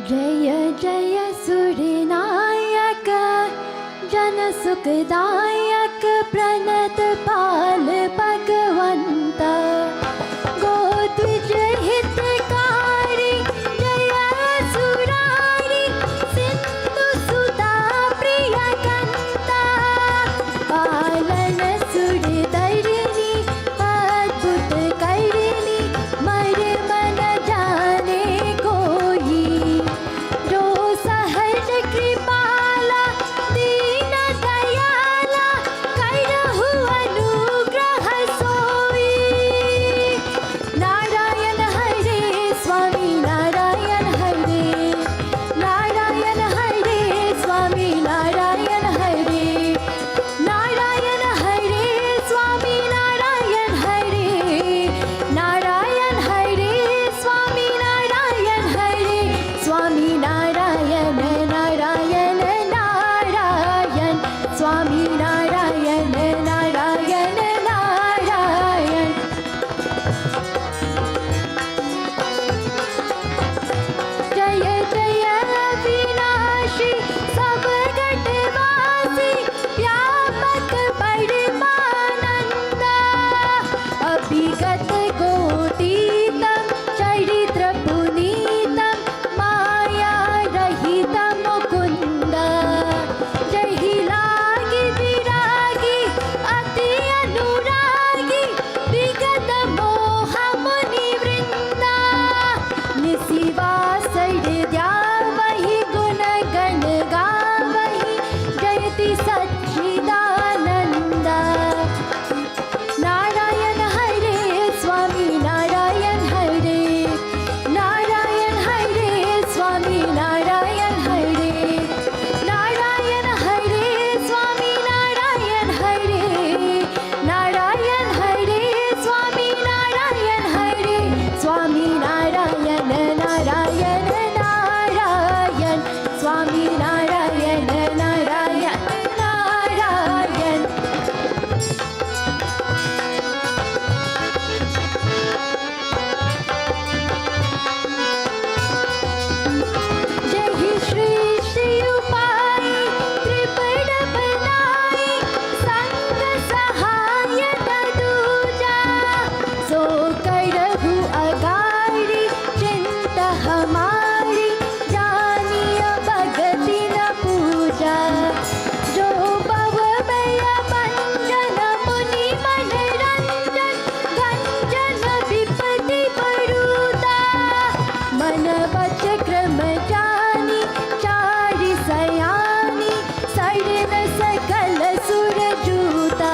जय जय सूर्यनायक जन सुखदायक प्रणत पाल भगवंत गोद्विज हितकारी जय सुरारी सिंधु सुता प्रिय कंता पालन सुरधरणी अद्भुत करणी मर मन जाने कोई जो सहज कृपाला दीन दयाला करहु अनुग्रह सोई नारायण हरे स्वामी नारायण हरे नारायण हरे स्वामी नारायण हरे नारायण हरे स्वामी नारायण हरे नारायण हरे स्वामी नारायण हरे स्वामी नारायण नारायण नारायण स्वामी नारायण नारायण नारायण जय जय अविनाशी सब घटवासी व्यापक परमानंद अभिगत कोटितम चरित्र पुनीतम माया रहित मुकुंद जहि लागी विरागी अति अनुरागी विगत मोह मुनि वृंदा निशिवास द्यावहि गुण गण गावहि जयति सच्चिदानंद नारायण हरे स्वामी नारायण हरे नारायण हरे स्वामी नारायण हरे नारायण हरे स्वामी नारायण हरे नारायण हरे स्वामी नारायण हरे स्वामी नारायण नारायण नारायण स्वामी नारायण नारायण नारायण जय श्री श्री उपाय त्रिपद बनाई संग सहाय दूजा सो करहु अगारी चिंत हमारी जानिय भगति न पूजा जो भव भय भंजन मुनि मन रंजन गंजन विपति परुता मन वच क्रम जानी चारि सयानी सर्व सकल सुर जूता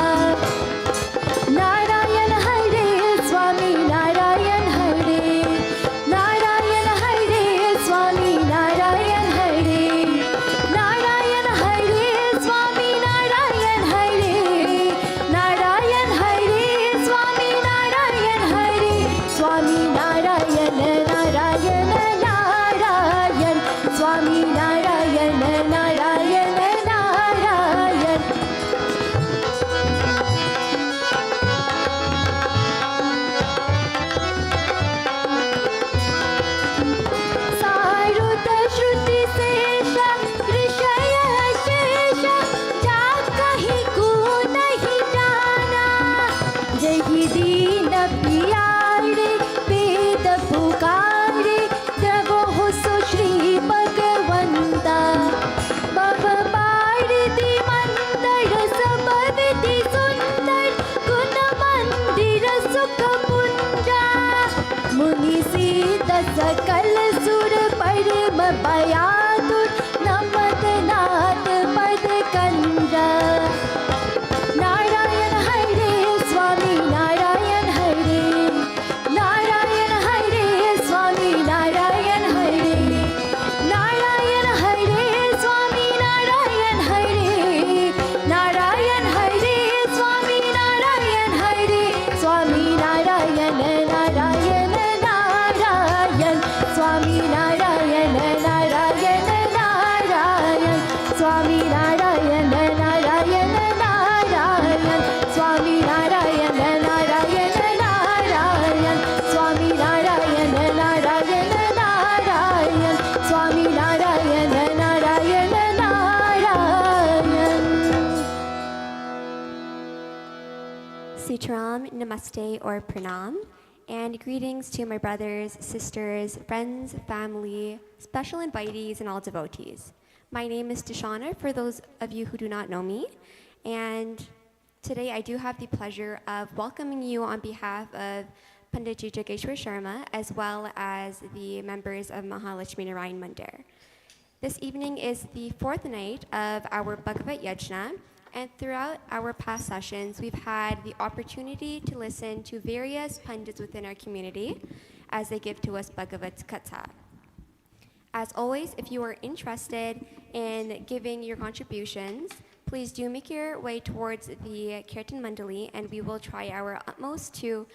नारायण हरे स्वामी नारायण हरे नारायण हरे स्वामी नारायण हरे नारायण हरे स्वामी नारायण हरे नारायण हरे स्वामी नारायण हरे Swami Narayan Narayan Narayan Mataram, Namaste, or Pranam, and greetings to my brothers, sisters, friends, family, special invitees, and all devotees. My name is Dishana, for those of you who do not know me, and today I do have the pleasure of welcoming you on behalf of Pandit Jageshwar Sharma, as well as the members of Maha, Lakshmi, Narayan, Mandir. This evening is the fourth night of our Bhagwat Yajna, and throughout our past sessions, we've had the opportunity to listen to various Pandits within our community as they give to us Bhagwat Katha. As always, if you are interested in giving your contributions, please do make your way towards the Kirtan Mandali, and we will try our utmost to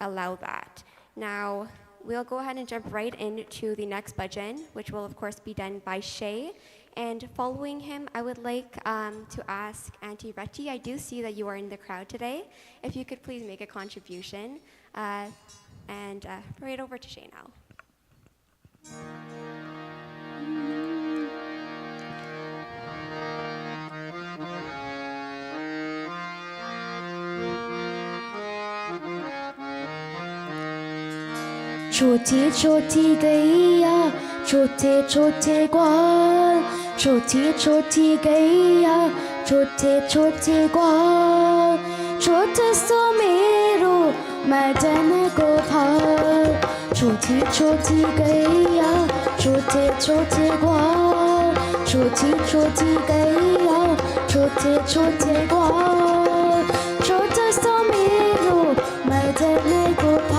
allow that. Now, we'll go ahead and jump right into the next bhajan, which will of course be done by Shay. And following him, I would like to ask Auntie Reti, I do see that you are in the crowd today, if you could please make a contribution. And right over to Shay now. छोटी छोटी गैया छोटे छोटे ग्वाल छोटी छोटी गैया छोटे छोटे ग्वाल छोटे सो मेरो मदन गोपाल छोटी छोटी गैया छोटे छोटे ग्वाल छोटी छोटी गैया छोटे छोटे ग्वाल छोटे सो मेरो मदन गोपाल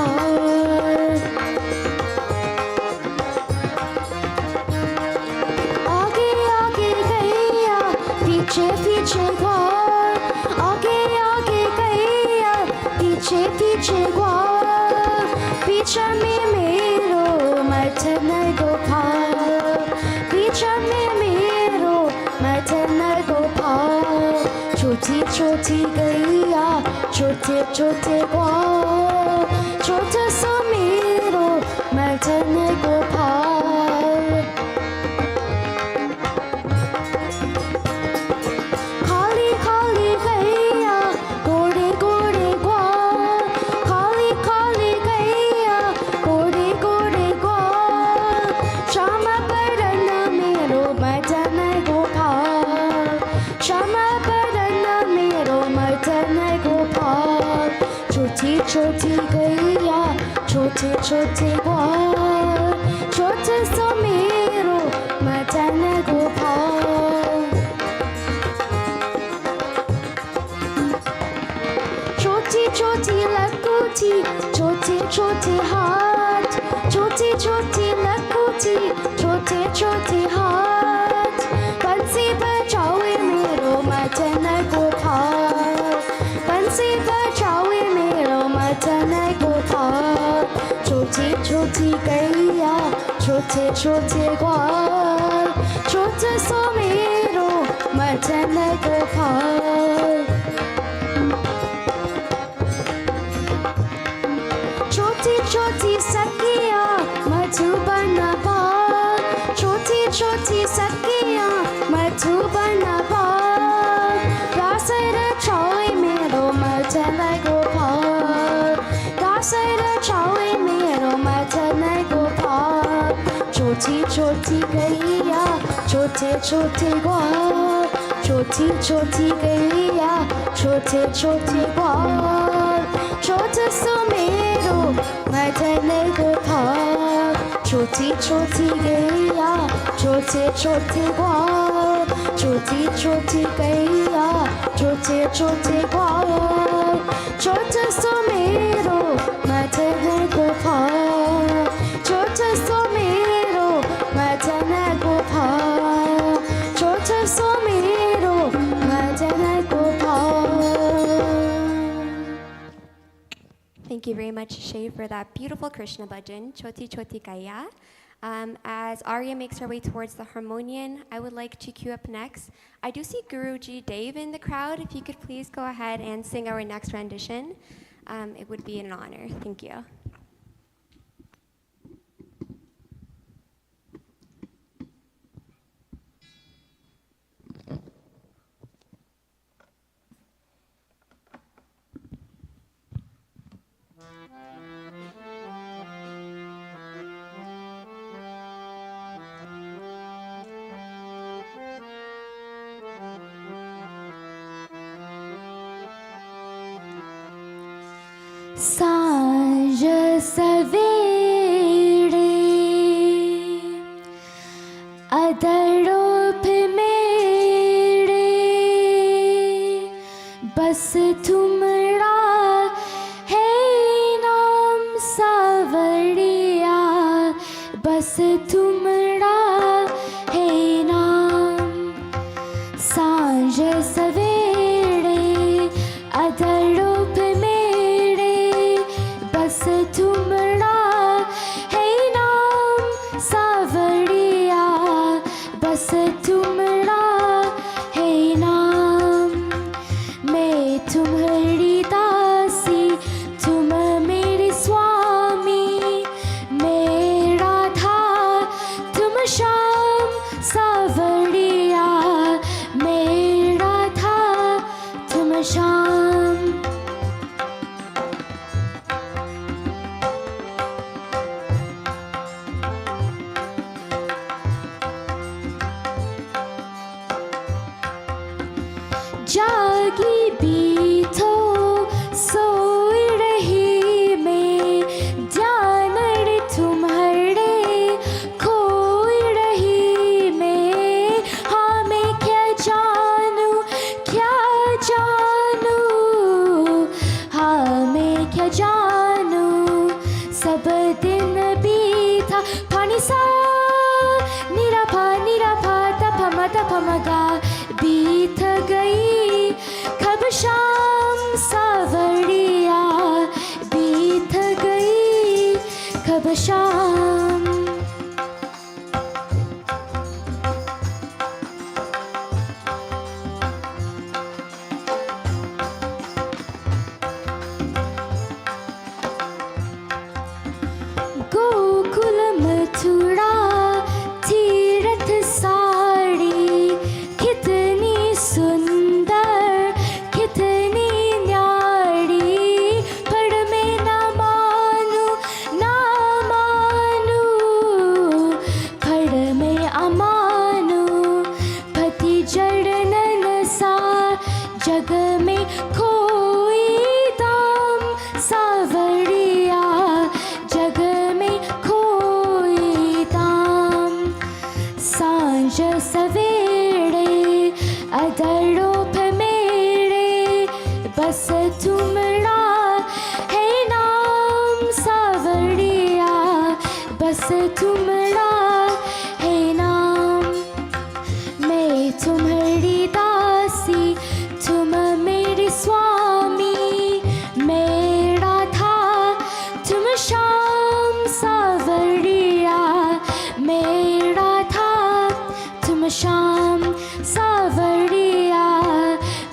पीछे पीछे ग्वाल आगे आगे गैया पीछे पीछे ग्वाल पीछे में मेरो मदन गोपाल पीछे में मेरो मदन गोपाल छोटी छोटी गैया छोटे छोटे ग्वाल छोटे सो मेरो मदन गोपाल छोटी गैया छोटे छोटे ग्वाल छोटे सो मेरो मदन गोपाल छोटी छोटी लकुटी छोटे छोटे हाथ छोटी छोटी लकुटी छोटे छोटे हाथ बंसी बजाओ मेरो मदन गोपाल बंसी बजाओ मदन गोपाल छोटी छोटी गैया छोटे छोटे ग्वाल छोटे सो मेरो मदन गोपाल छोटी छोटी सखिया मधुबन बाल छोटी छोटी सखिया मधुबन बाल रासर छाए मेरो मदन गोपाल रासर छाए मेरो मदन गोपाल छोटी छोटी गैया छोटे छोटे ग्वाल छोटी छोटी गैया छोटे छोटे ग्वाल छोटे सो मेरो मदन गोपाल छोटी छोटी गैया छोटे छोटे ग्वाल छोटी छोटी गैया छोटे छोटे ग्वाल छोटे सो मेरो मदन गोपाल छोटे सो मेरो मदन गोपाल छोटे सो मेरो Madan Gopal. Thank you very much, Shay, for that beautiful Krishna bhajan, Choti Choti Kaya. As Arya makes her way towards the harmonium, I would like to cue up next. I do see Guruji Dave in the crowd. If you could please go ahead and sing our next rendition, it would be an honor. Thank you. सांझ सवेरे अदड़ोप मेरे बस तुमरा है नाम सावरिया बस तुमरा है नाम सांझ सवेरे अदड़ोप मेरे बस तुमरा है नाम सावरिया बस तुमरा है नाम मैं तुम्हारी दासी तुम मेरे स्वामी मेरा था तुम शाम सावरिया मेरा था तुम शाम जागी भी तो सोई रही मैं जानड़ तुम्हारे खोई रही मैं हाँ मैं क्या जानूं हाँ मैं क्या जानूं सब दिन बीता पानी सा निराभा तपमगा बीत गई कब शाम सावरिया बीत गई कब शाम गोकुल मथुरा तीरथ साड़ी कितनी सुंदर कितनी न्यारी पर मैं ना मानूं पर मैं अमानूं पति जड़नन सा जग में कोई दाम सावरिया जग में कोई दाम सांझ सवेरे अदड़ोप मेरे बस तुमरा है नाम सावरिया बस तुमरा है नाम मैं तुम्हारी दासी तुम मेरे स्वामी मेरा था तुम शाम सावरिया मेरा था तुम शाम सावरिया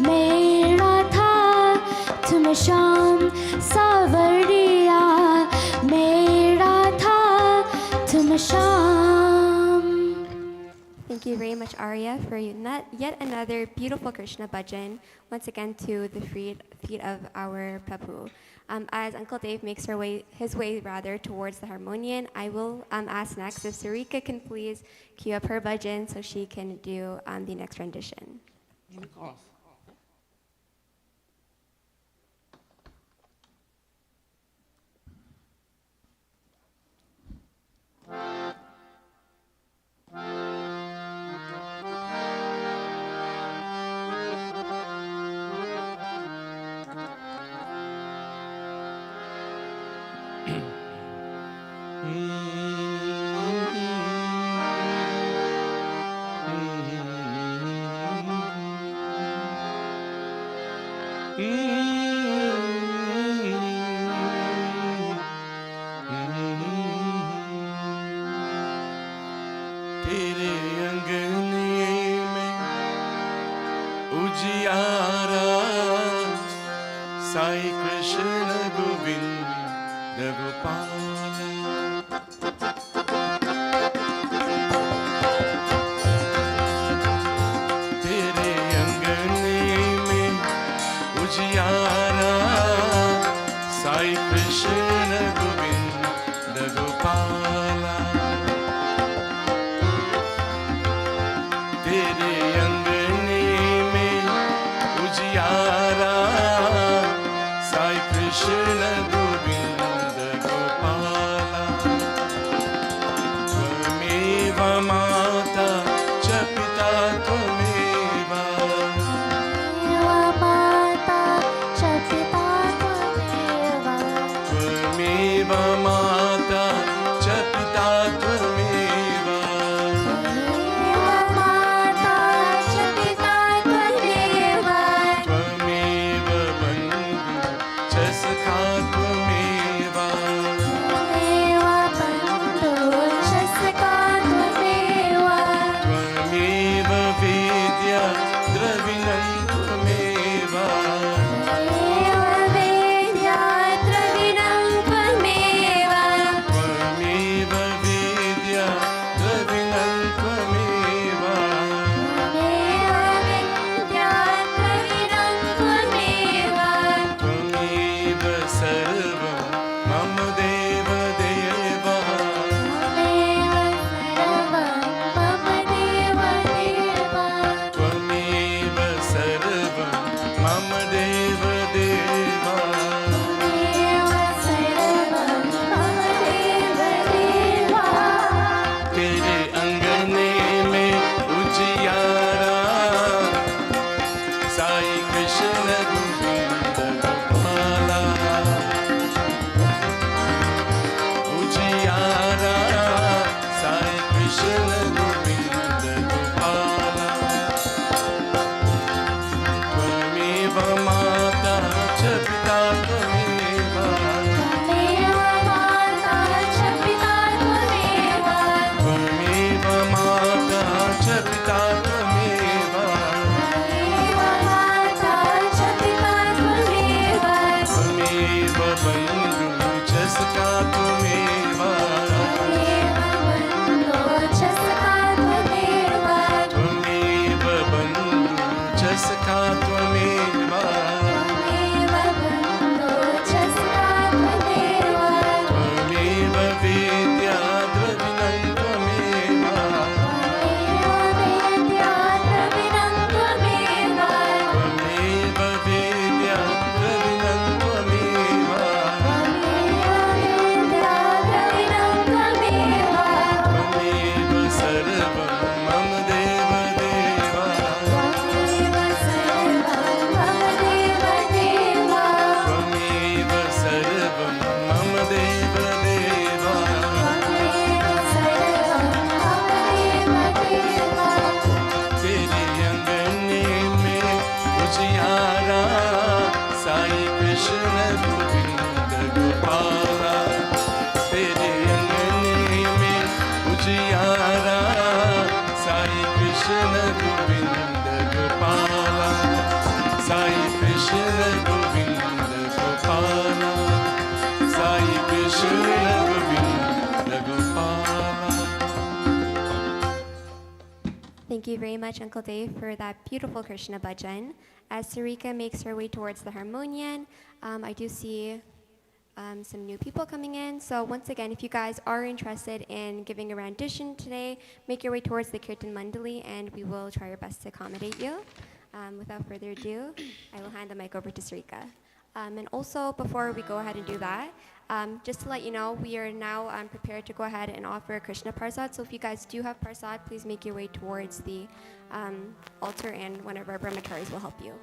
मेरा था तुम शाम सावरिया मेरा था तुम शाम Thank you very much, Arya, for yet another beautiful Krishna bhajan, once again to the feet of our Prabhu. As Uncle Dave makes his way towards the harmonium, I will ask next if Sarika can please cue up her bhajan so she can do the next rendition. Of course. तेरे अंगने में उजियारा साई कृष्ण गोविंद गोपाल तेरे अंगने में उजियारा साई कृष्ण गोविंद गोपाला तेरे अंगने में उजियारा Sai Krishna Thank you very much, Uncle Dave, for that beautiful Krishna bhajan. As Sarika makes her way towards the harmonium, I do see some new people coming in. So once again, if you guys are interested in giving a rendition today, make your way towards the Kirtan Mandali and we will try our best to accommodate you. Without further ado, I will hand the mic over to Sarika. And also, before we go ahead and do that, just to let you know, we are now prepared to go ahead and offer Krishna Prasad. So if you guys do have Prasad, please make your way towards the altar and one of our brahmacharis will help you.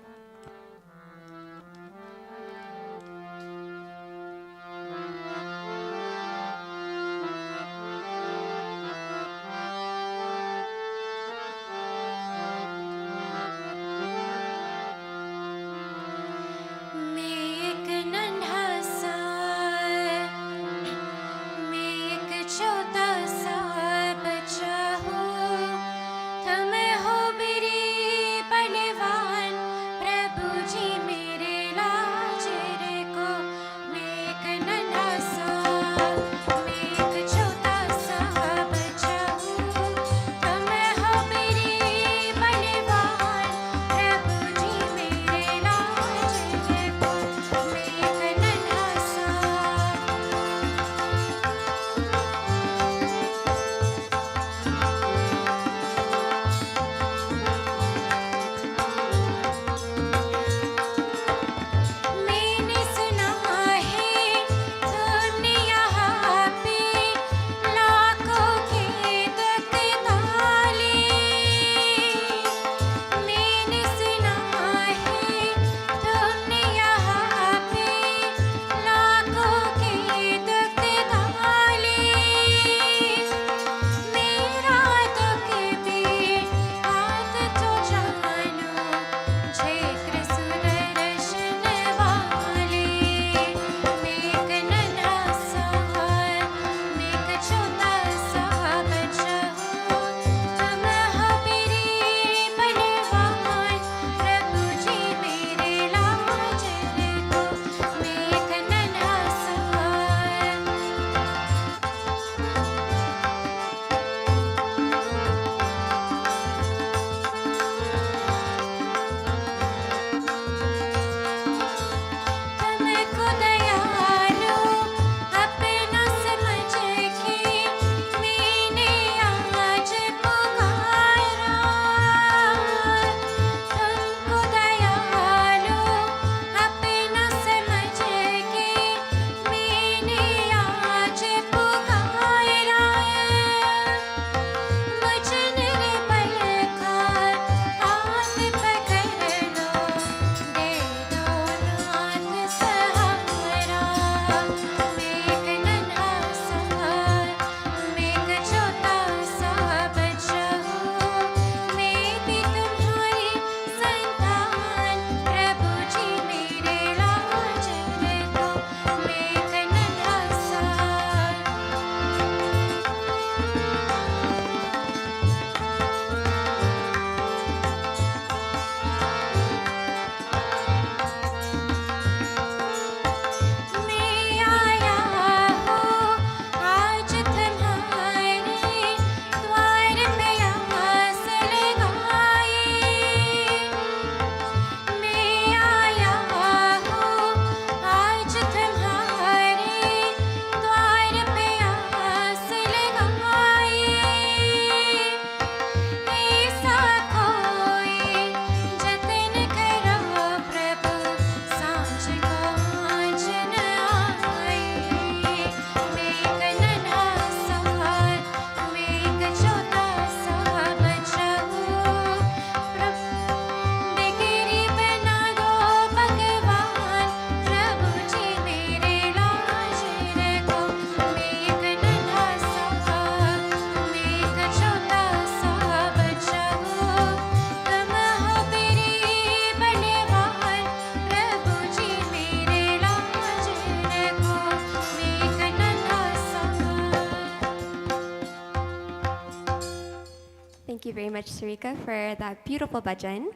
Thank you very much, Sarika, for that beautiful bhajan.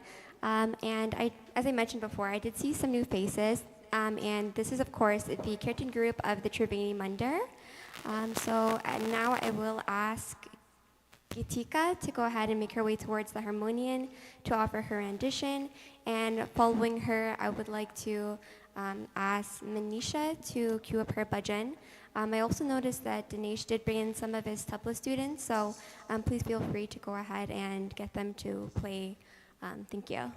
And as I mentioned before, I did see some new faces. And this is, of course, the Kirtan group of the Triveni Mandir. So now I will ask Gitika to go ahead and make her way towards the harmonium to offer her rendition. And following her, I would like to ask Manisha to cue up her bhajan. I also noticed that Dinesh did bring in some of his tabla students, so please feel free to go ahead and get them to play. Thank you.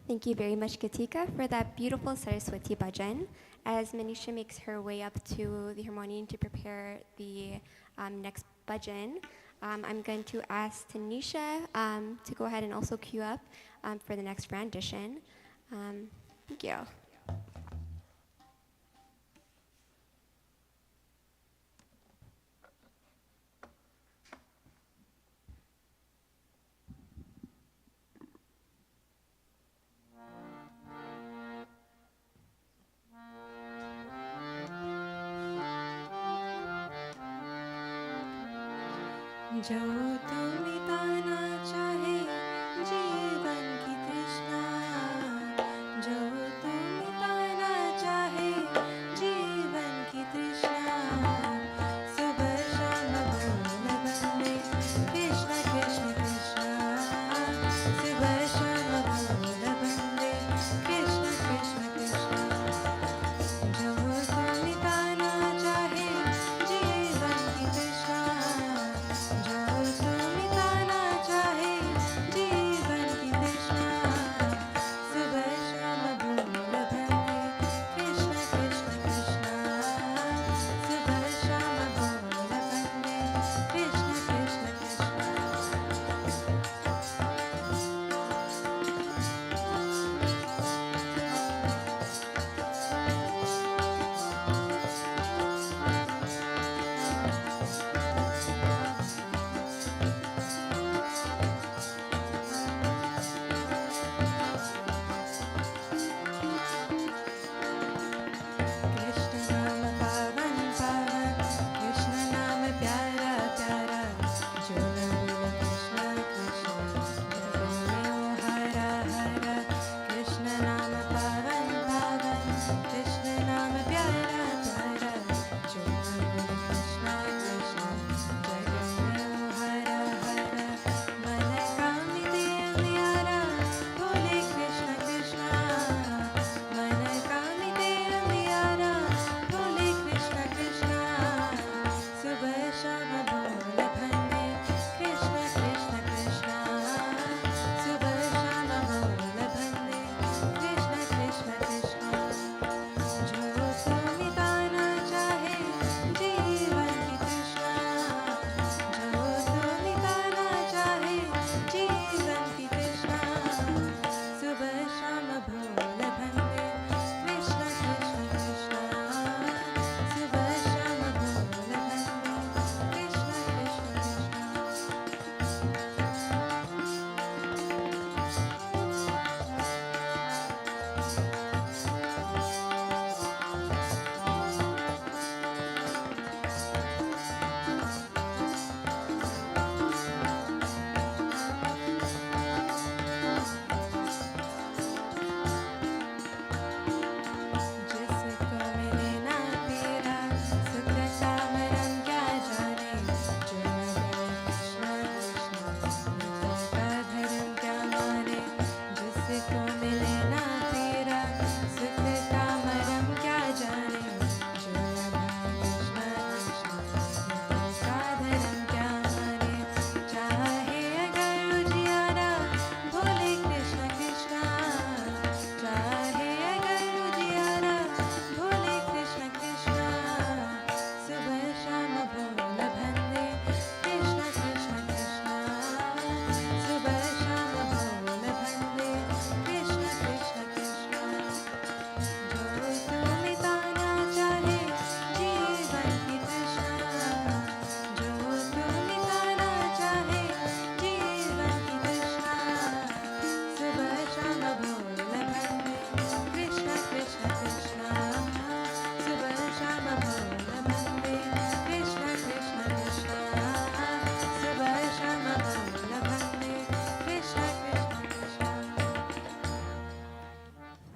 Thank you very much, Katika, for that beautiful Saraswati bhajan. As Manisha makes her way up to the harmonium to prepare the next bhajan, I'm going to ask Tanisha to go ahead and also queue up for the next rendition. Thank you. जो तू मिटाना चाहे जीवन की तृष्णा, जो तू मिटाना चाहे जीवन की तृष्णा, सुबह शाम बोल बंदे कृष्ण कृष्ण कृष्ण, सुबह शाम बोल बंदे कृष्ण कृष्ण कृष्ण, जो तू मिटाना चाहे जीवन की तृष्णा, जो तू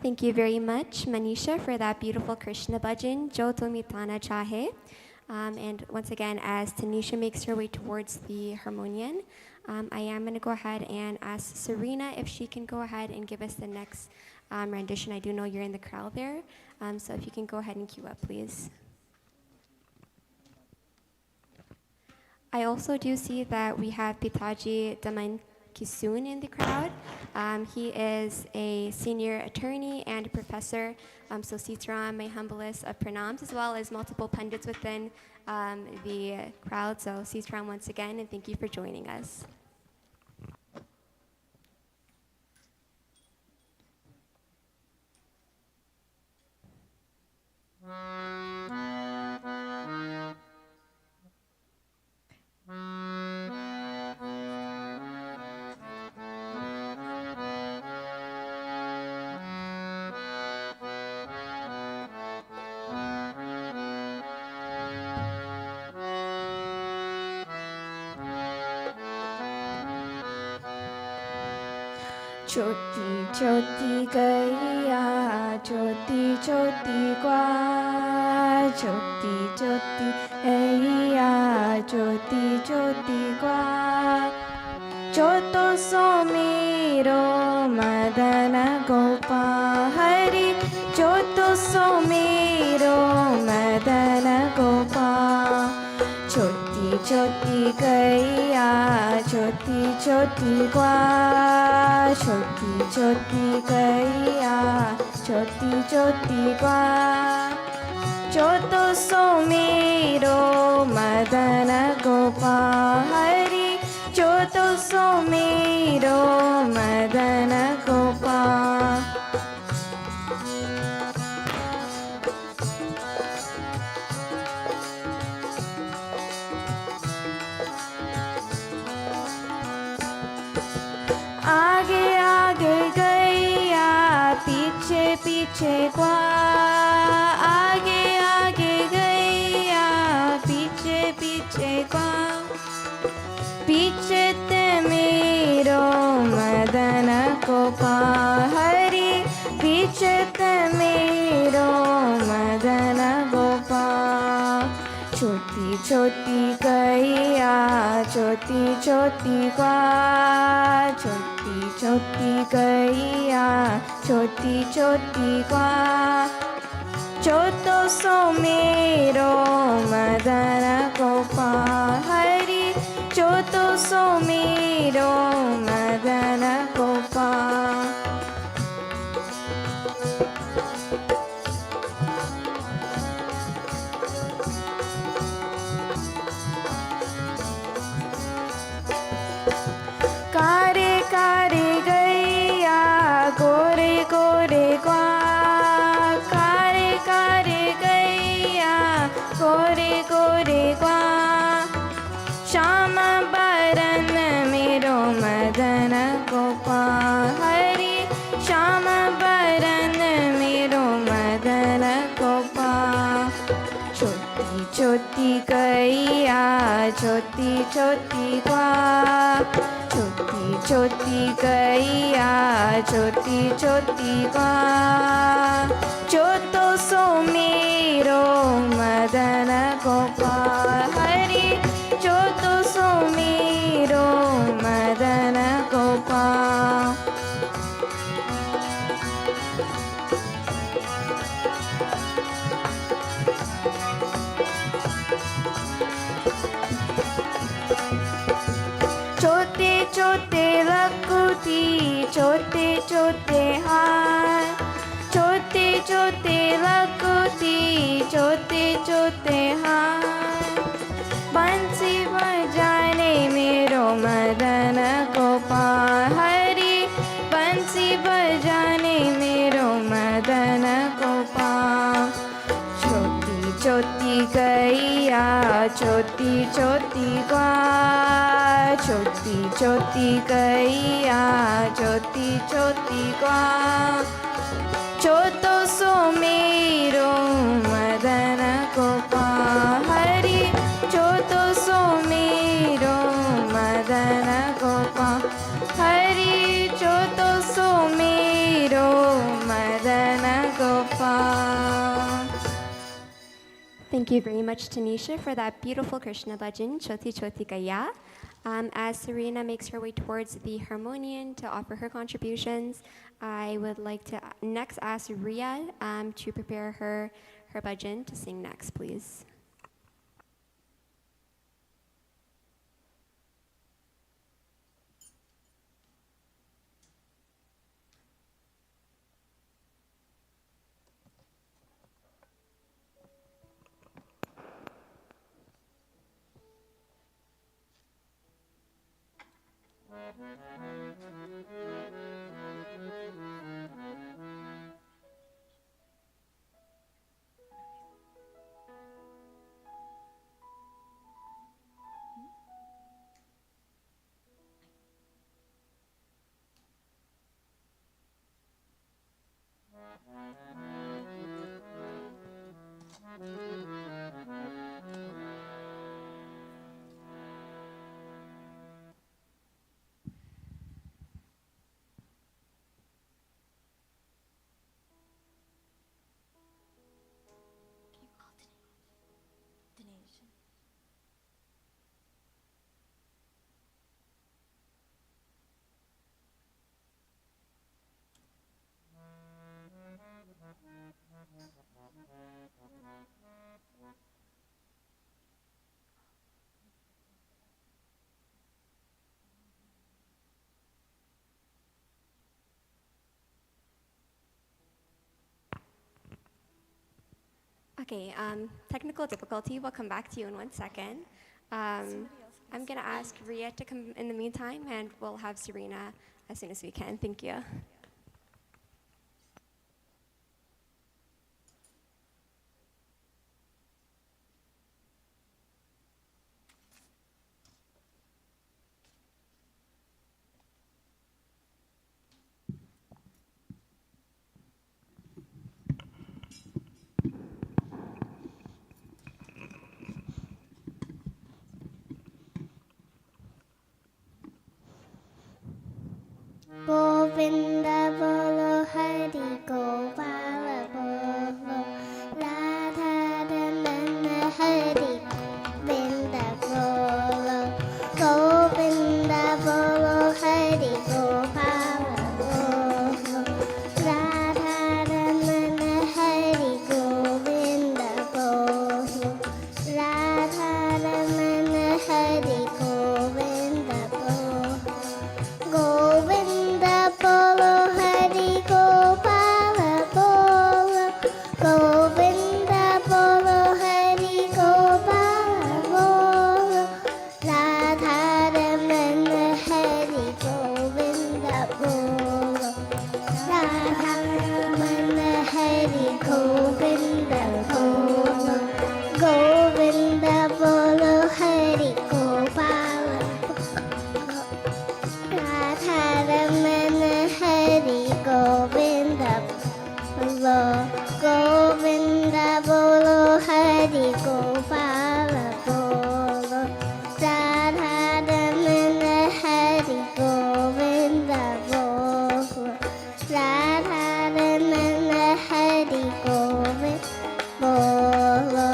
Thank you very much, Manisha, for that beautiful Krishna bhajan, Jo Tumi Tana Chahe. And once again, as Tanisha makes her way towards the harmonium, I am going to go ahead and ask Serena if she can go ahead and give us the next rendition. I do know you're in the crowd there, so if you can go ahead and cue up, please. I also do see that we have Pitaji Daman Kisun in the crowd. He is a senior attorney and professor, so Sitaram, my humblest of pranams, as well as multiple pundits within the crowd. So Sitaram once again, and thank you for joining us. छोटी छोटी गैया छोटी छोटी ग्वा छोटी छोटी गैया छोटी छोटी ग्वा छोटो सो मेरो मदन गोपाल हरि छोटो सो मेरो मदन गोपाल छोटी छोटी गैया छोटी छोटी ग्वा छोटी छोटी गैया छोटी छोटी ग्वा छोटो सो मेरो मदन गोपाल हरि छोटो सो मेरो मदन गोपाल आगे आगे गैया पीछे पीछे ग्वा आगे आगे गैया पीछे पीछे ग्वा पीछे ते मेरो मदन गोपाल हरि पीछे ते मेरो मदन गोपाल छोटी छोटी गैया छोटी छोटी ग्वा छोटी छोटी गैया छोटी छोटी ग्वा छोटो सो मेरो मदन गोपाल हरि छोटो सो मेरो मदन गोपाल कारे कारे गैया गोरे गोरे ग्वा कारे कारे गैया गोरे गोरे ग्वा श्याम बरन मेरो मदन गोपाल हरि श्याम बरन मेरो मदन गोपाल छोटी छोटी गैया छोटी छोटी ग्वा छोटी छोटी गैया छोटी छोटी ग्वा छोटो सो मेरो मदन गोपाल हरि छोटो सो मेरो मदन गोपाल छोटे छोटे लकुटी छोटे छोटे हाथ छोटे छोटे लकुटी छोटे छोटे हाथ बंसी बजाने मेरो मदन गोपाल हरि बंसी बजाने मेरो मदन गोपाल छोटी छोटी गैया छोटी छोटी ग्वा छोटी छोटी गैया छोटी छोटी ग्वा छोटो सो मेरो मदन गोपाल हरि छोटो सो मेरो मदन गोपाल हरि छोटो सो मेरो Madan Thank you very much, Tanisha, for that beautiful Krishna bhajan, Choti Choti Kaya. As Serena makes her way towards the harmonium to offer her contributions, I would like to next ask Ria to prepare her bhajan to sing next, please. Okay, technical difficulty. We'll come back to you in 1 second. I'm going to ask Ria to come in the meantime, and we'll have Serena as soon as we can. Thank you. Govinda bolo Hari Gopala bolo Radha Ramana Hari Govinda bolo Govinda bolo Hari Gopala bolo Radha Ramana Hari Govinda bolo Radha Ramana Hari Govinda bolo Govinda bolo Hari Gopala bolo Govinda bolo Hari Gopala bolo Radha Ramana Hari Govinda bolo Radha Ramana Hari Govinda bolo Govinda bolo Hari Gopala Radha Ramana Hari Govinda bolo Govinda bolo Hari Gopala bolo Radha Ramana Hari Govinda bolo Radha Ramana Hari Govinda bolo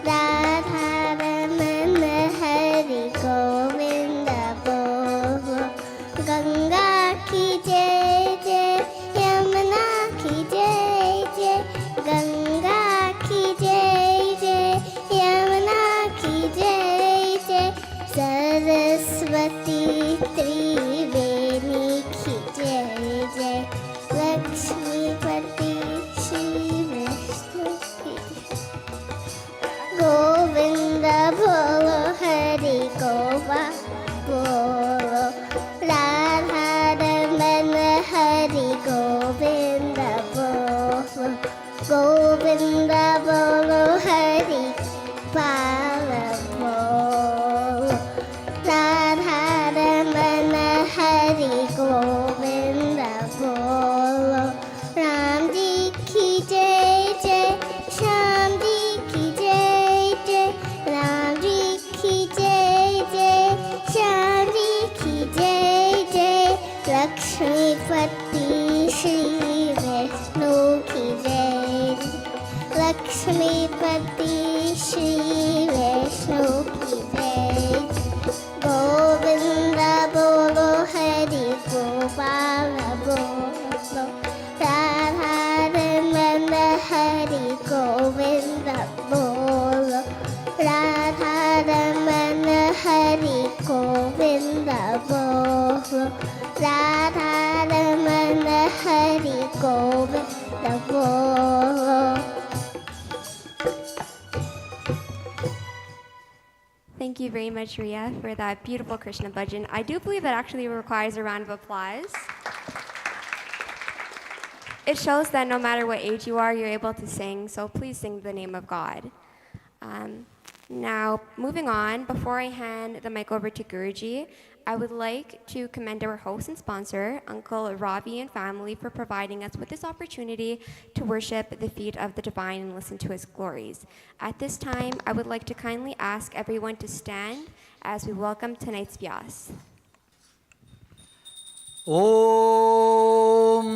Radha Ramana Hari Govinda bolo Ganga ki jai jai Yamuna ki jai jai Ganga ki jai jai Yamuna ki jai jai Saraswati Triveni ki jai jai Lakshmi Pati Shri Vishnu ki Govinda bolo Hari Gopala bolo Radha Ramana Hari Govinda bolo Govinda bolo Hari Gopala bolo Radha Ramana Hari Govinda bolo Ram ji ki jai jai Shyam ji ki jai jai Ram ji ki jai jai Shyam ji ki jai jai Lakshmi Pati Shri Vishnu ki jai Lakshmi Pati Shri Vishnu ki jai. Govinda bolo Hari Gopala bolo. Radha Raman Hari Govinda bolo. Radha Raman Hari Govinda bolo. Radha Raman Hari Govinda bolo. Thank you very much, Ria, for that beautiful Krishna bhajan. I do believe that actually requires a round of applause. It shows that no matter what age you are, you're able to sing, so please sing the name of God. Now, moving on, before I hand the mic over to Guruji, I would like to commend our host and sponsor, Uncle Ravi and family, for providing us with this opportunity to worship the feet of the divine and listen to his glories. At this time, I would like to kindly ask everyone to stand as we welcome tonight's Vyasa. ॐ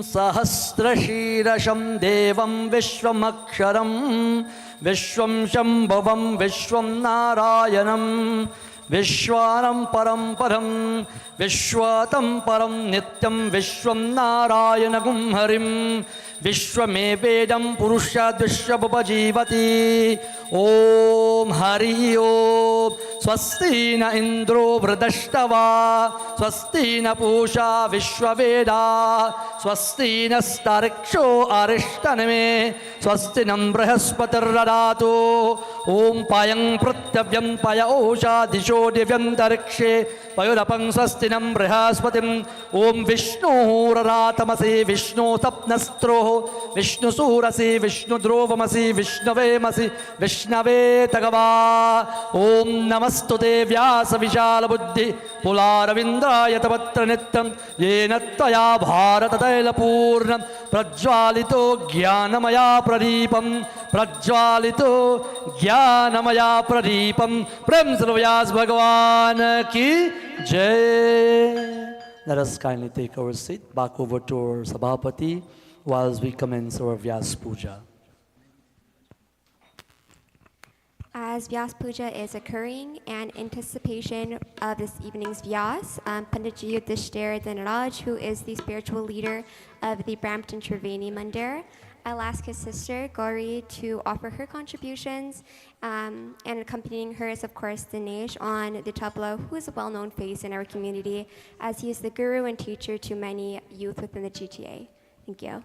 सहस्रशीर्षं देवं विश्वमक्षरं विश्वं शम्भुवं विश्वं नारायणं विश्वानं परं परं विश्वातं परं नित्यं विश्वं नारायणगुं हरिं विश्वमेवेदं पुरुषाद्विश्वमुपजीवति ॐ हरि ओम् स्वस्ति न इन्द्रो वृधश्रवा स्वस्ति न पूषा विश्ववेदा स्वस्ति नस्तार्क्ष्यो अरिष्टनेमे स्वस्ति न बृहस्पतिर्दधातु ॐ पयं पृथिव्यं पय ओषा दिशो दिव्यन्तरिक्षे पयोरपं स्वस्ति न बृहस्पतिं ॐ विष्णुररातमसि विष्णु सप्नस्त्रो विष्णुसूरसि विष्णुध्रुवमसि विष्णवेमसि विष्णवे तगवा ॐ नमस्तुते व्यास विशालबुद्धि पुलारविन्दाय तवत्र नित्यं येन त्वया भारततैलपूर्णं प्रज्वालितो ज्ञानमया प्रदीपं प्रज्वालितो ज्ञानमया प्रदीपं प्रेम से व्यास भगवान की जय. Let us kindly take our seat back over to our Sabhapati whilst we commence our Vyasa Puja. As Vyasa Puja is occurring and anticipation of this evening's Vyasa, Panditji Yudhishthir Dhanaraj, who is the spiritual leader of the Brampton Triveni Mandir, I'll ask his sister Gauri to offer her contributions, and accompanying her is of course Dinesh on the tabla, who is a well-known face in our community as he is the guru and teacher to many youth within the GTA. Thank you.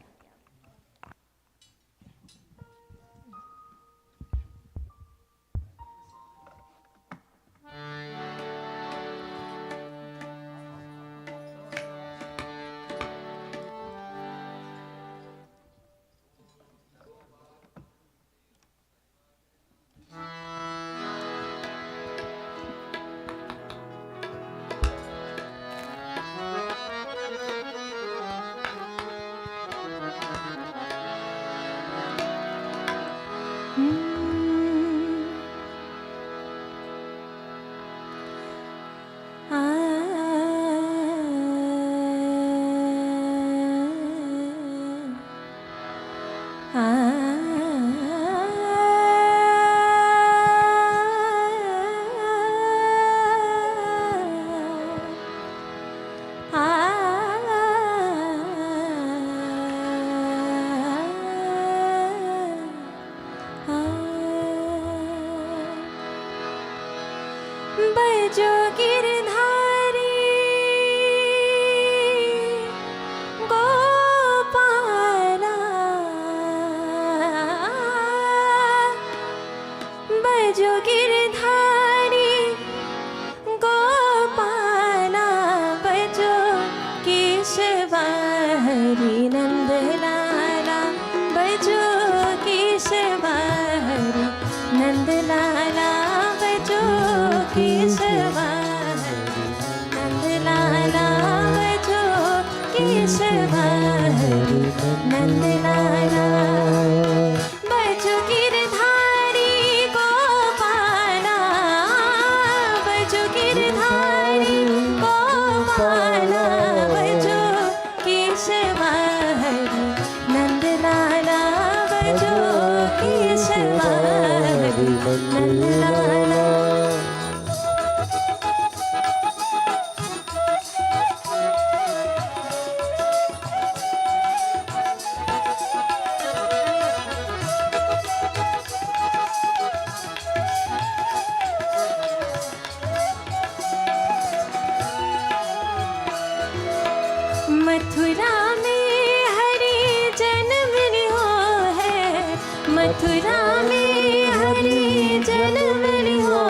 Mathura में हरि जन्म लियो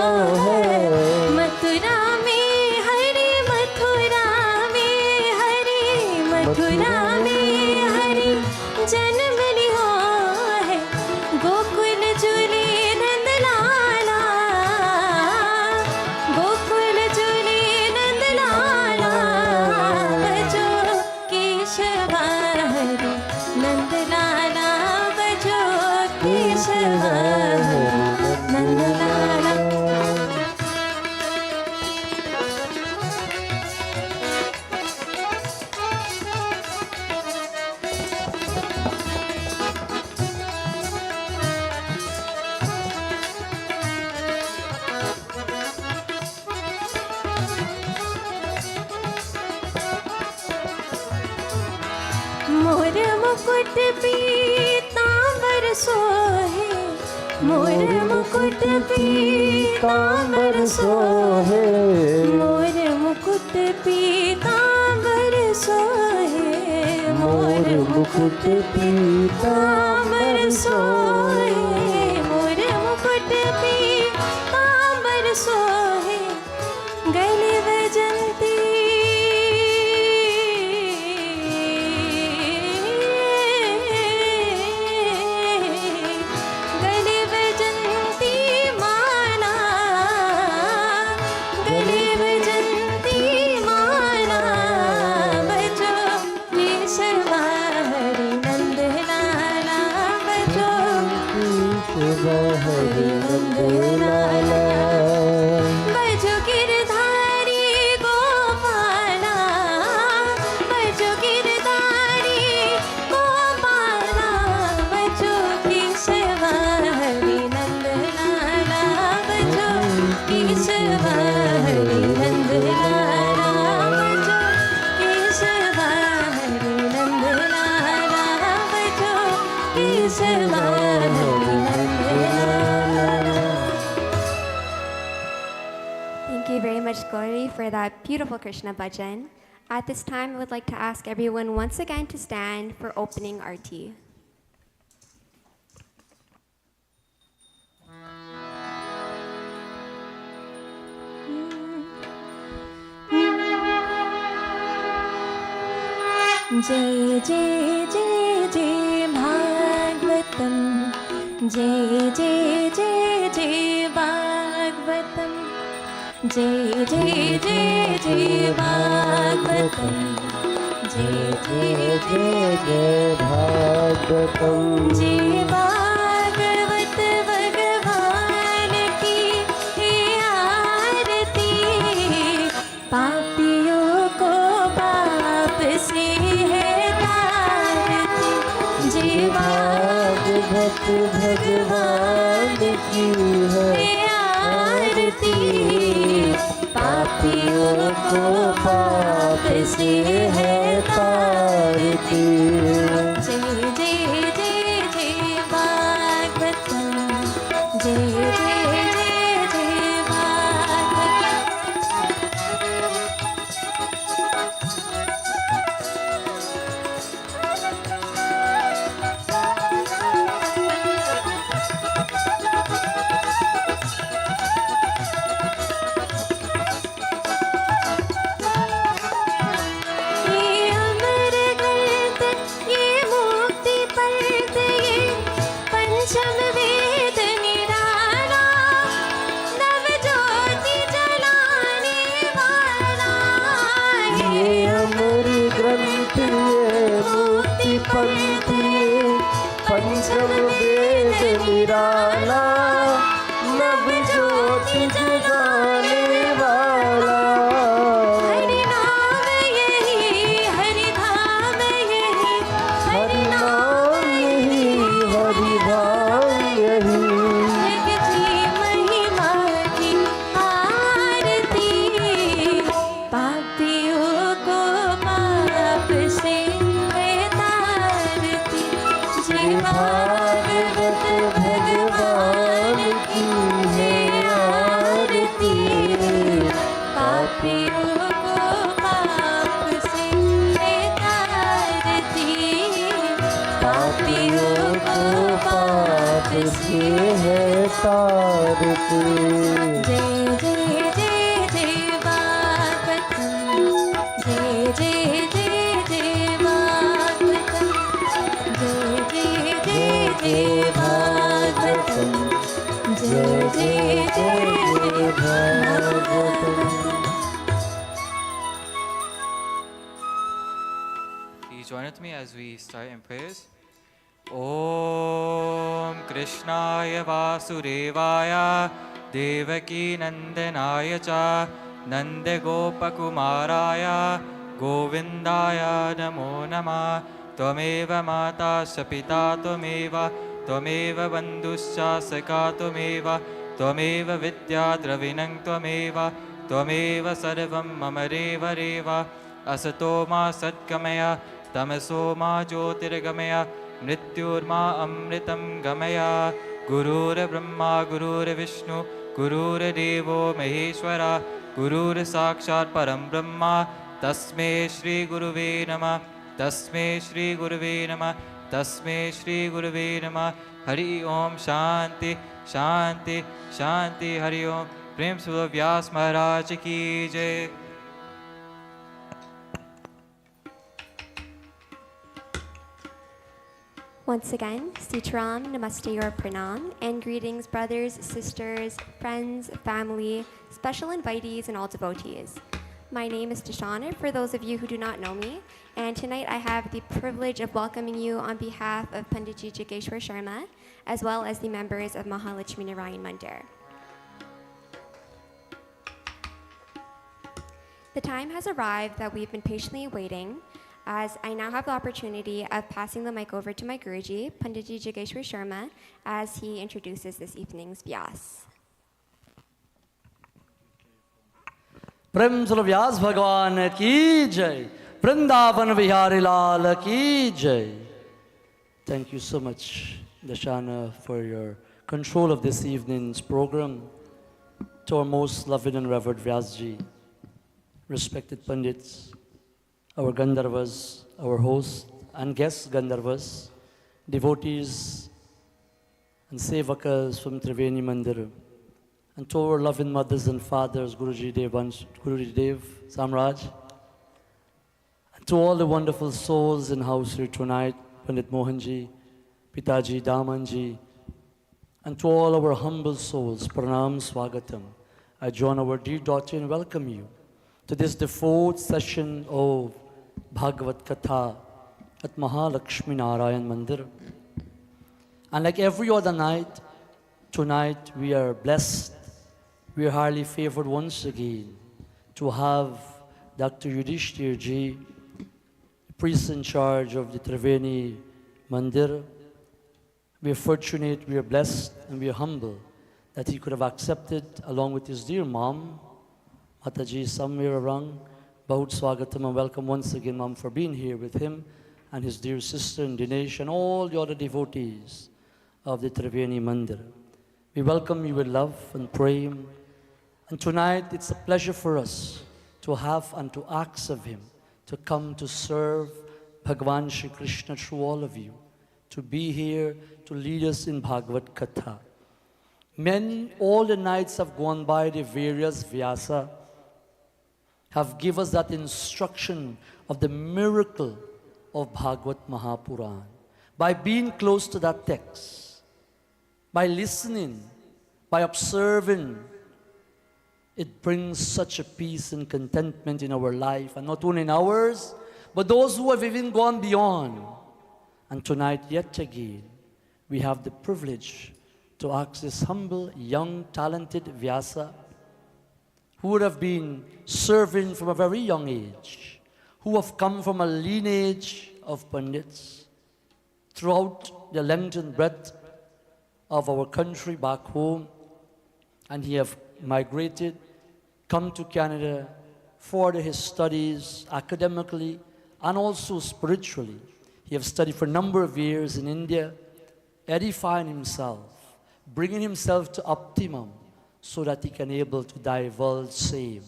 है, मथुरा में हरि, मथुरा में हरि, मथुरा में हरि जन्म लियो है। गोकुल झूले नंद लाला, गोकुल झूले नंद लाला, बजो केशवा हरि नंद लाला, बजो केशवा हरि नंद लाला। मोर मुकुट पीतांबर सोहे, मोर मुकुट पीतांबर सोहे, मोर मुकुट पीतांबर सोहे, मोर मुकुट पीतांबर सोहे, मोर मुकुट पीतांबर सोहे, गले वैजंती गले वैजंती माला, गले वैजंती माला, बजो केशवा हरि नंद लाला, बजो केशवा हरि नंद लाला, बजो गिरधारी गोपाला, बजो गिरधारी गोपाला, बजो केशवा हरि नंद लाला, बजो केशवा हरि नंद लाला, बजो केशवा हरि नंद लाला, बजो केशवा हरि नंद लाला। Thank you very much, Gauri, for that beautiful Krishna bhajan. At this time, I would like to ask everyone once again to stand for opening aarti. जय जय जय जय भागवतम, जय जय जय जय भागवतम, जय जय जय जय भागवतम, जय जय जय जय भागवतम, जय भागवत भगवान की हे आरती, पापियों को पाप से है तारती, जय भागवत भगवान की है आरती, पापियों को पाप से है तारती। जय जय जय जय भागवतम, जय जय जय जय भागवतम। ये अमर ग्रंथ, ये मुक्ति पंथ, ये पंचम वेद निराला, नव ज्योति जलाने वाला। ये अमर ग्रंथ, ये मुक्ति पंथ, ये पंचम वेद निराला, नव ज्योति जगाने वाला। हरि नाम यही, हरि धाम यही, हरि नाम यही, हरि धाम यही। जग जी महिमा की आरती, पापियों को पाप से है तारती, जय भागवत भगवान की है आरती, पापियों को पाप से है तारती, पापियों को पाप से है तारते जय जय जय जय भागवतम जय जय जय जय भागवतम जय जय जय जय भागवतम जय जय जय Bhagavatam. Please join with me as we start in prayers. Om Krishnaya Vasudevaya Devaki Nandanaya Cha Nanda Gopakumaraya Govindaya Namo Namah Tvameva Mata Sapita Tvameva Tvameva Bandhuscha Saka Tvameva Tvameva Vidya Dravinang Tvameva Tvameva Sarvam Mama Reva Reva Asato Ma Satkamaya Tamaso Ma Jyotirgamaya Mrityurma Amritam Gamaya Gurur Brahma Gurur Vishnu Gurur Devo Maheshwara Gurur Sakshat Param Brahma Tasme Shri Guruve Namah Tasme Shri Guruve Namah Tasme Shri Guruve Namah Hari Om Shanti Shanti Shanti Hari Om Prem Sula Vyasa Maharaj Ki Jai. Once again, Sitaram, Namaste or Pranam, and greetings, brothers, sisters, friends, family, special invitees, and all devotees. My name is Dashana, for those of you who do not know me, and tonight I have the privilege of welcoming you on behalf of Panditji Jageshwar Sharma, as well as the members of Maha, Lakshmi, Narayan Mandir. The time has arrived that we've been patiently waiting, as I now have the opportunity of passing the mic over to my Guruji, Panditji Jageshwar Sharma, as he introduces this evening's Vyasa. प्रेम सुल व्यास भगवान की जय वृंदावन बिहारी लाल की जय. Thank you so much, Dashana, for your control of this evening's program. To our most loved and revered Vyasji, respected Pandits, our Gandharvas, our hosts and guests Gandharvas, devotees and sevakas from Triveni Mandir, and to our loving mothers and fathers, Guruji Dev, Samraj, and to all the wonderful souls in house here tonight, Pandit Mohanji, Pitaji Damanji, and to all our humble souls, Pranam Swagatam. I join our dear daughter and welcome you to this the fourth session of Bhagwat Katha at Maha, Lakshmi, Narayan Mandir. And like every other night, tonight we are blessed, we are highly favored once again to have Dr. Yudhishthir Ji, priest in charge of the Triveni Mandir. We are fortunate, we are blessed, and we are humble that he could have accepted, along with his dear mom, Mataji, somewhere around. Bahut Swagatam and welcome once again, Mom, for being here with him and his dear sister and Dinesh and all the other devotees of the Triveni Mandir. We welcome you with love and praying. And tonight it's a pleasure for us to have and to ask of him to come to serve Bhagwan Shri Krishna through all of you, to be here to lead us in Bhagwat Katha. All the nights have gone by, the various Vyasa have given us that instruction of the miracle of Bhagwat Mahapuran. By being close to that text, by listening, by observing, it brings such a peace and contentment in our life, and not only in ours, but those who have even gone beyond. And tonight, yet again, we have the privilege to ask this humble, young, talented Vyasa, who would have been serving from a very young age, who have come from a lineage of Pandits throughout the length and breadth of our country back home, and he have migrated, come to Canada for his studies academically and also spiritually. He have studied for a number of years in India, edifying himself, bringing himself to optimum, so that he can able to divulge same,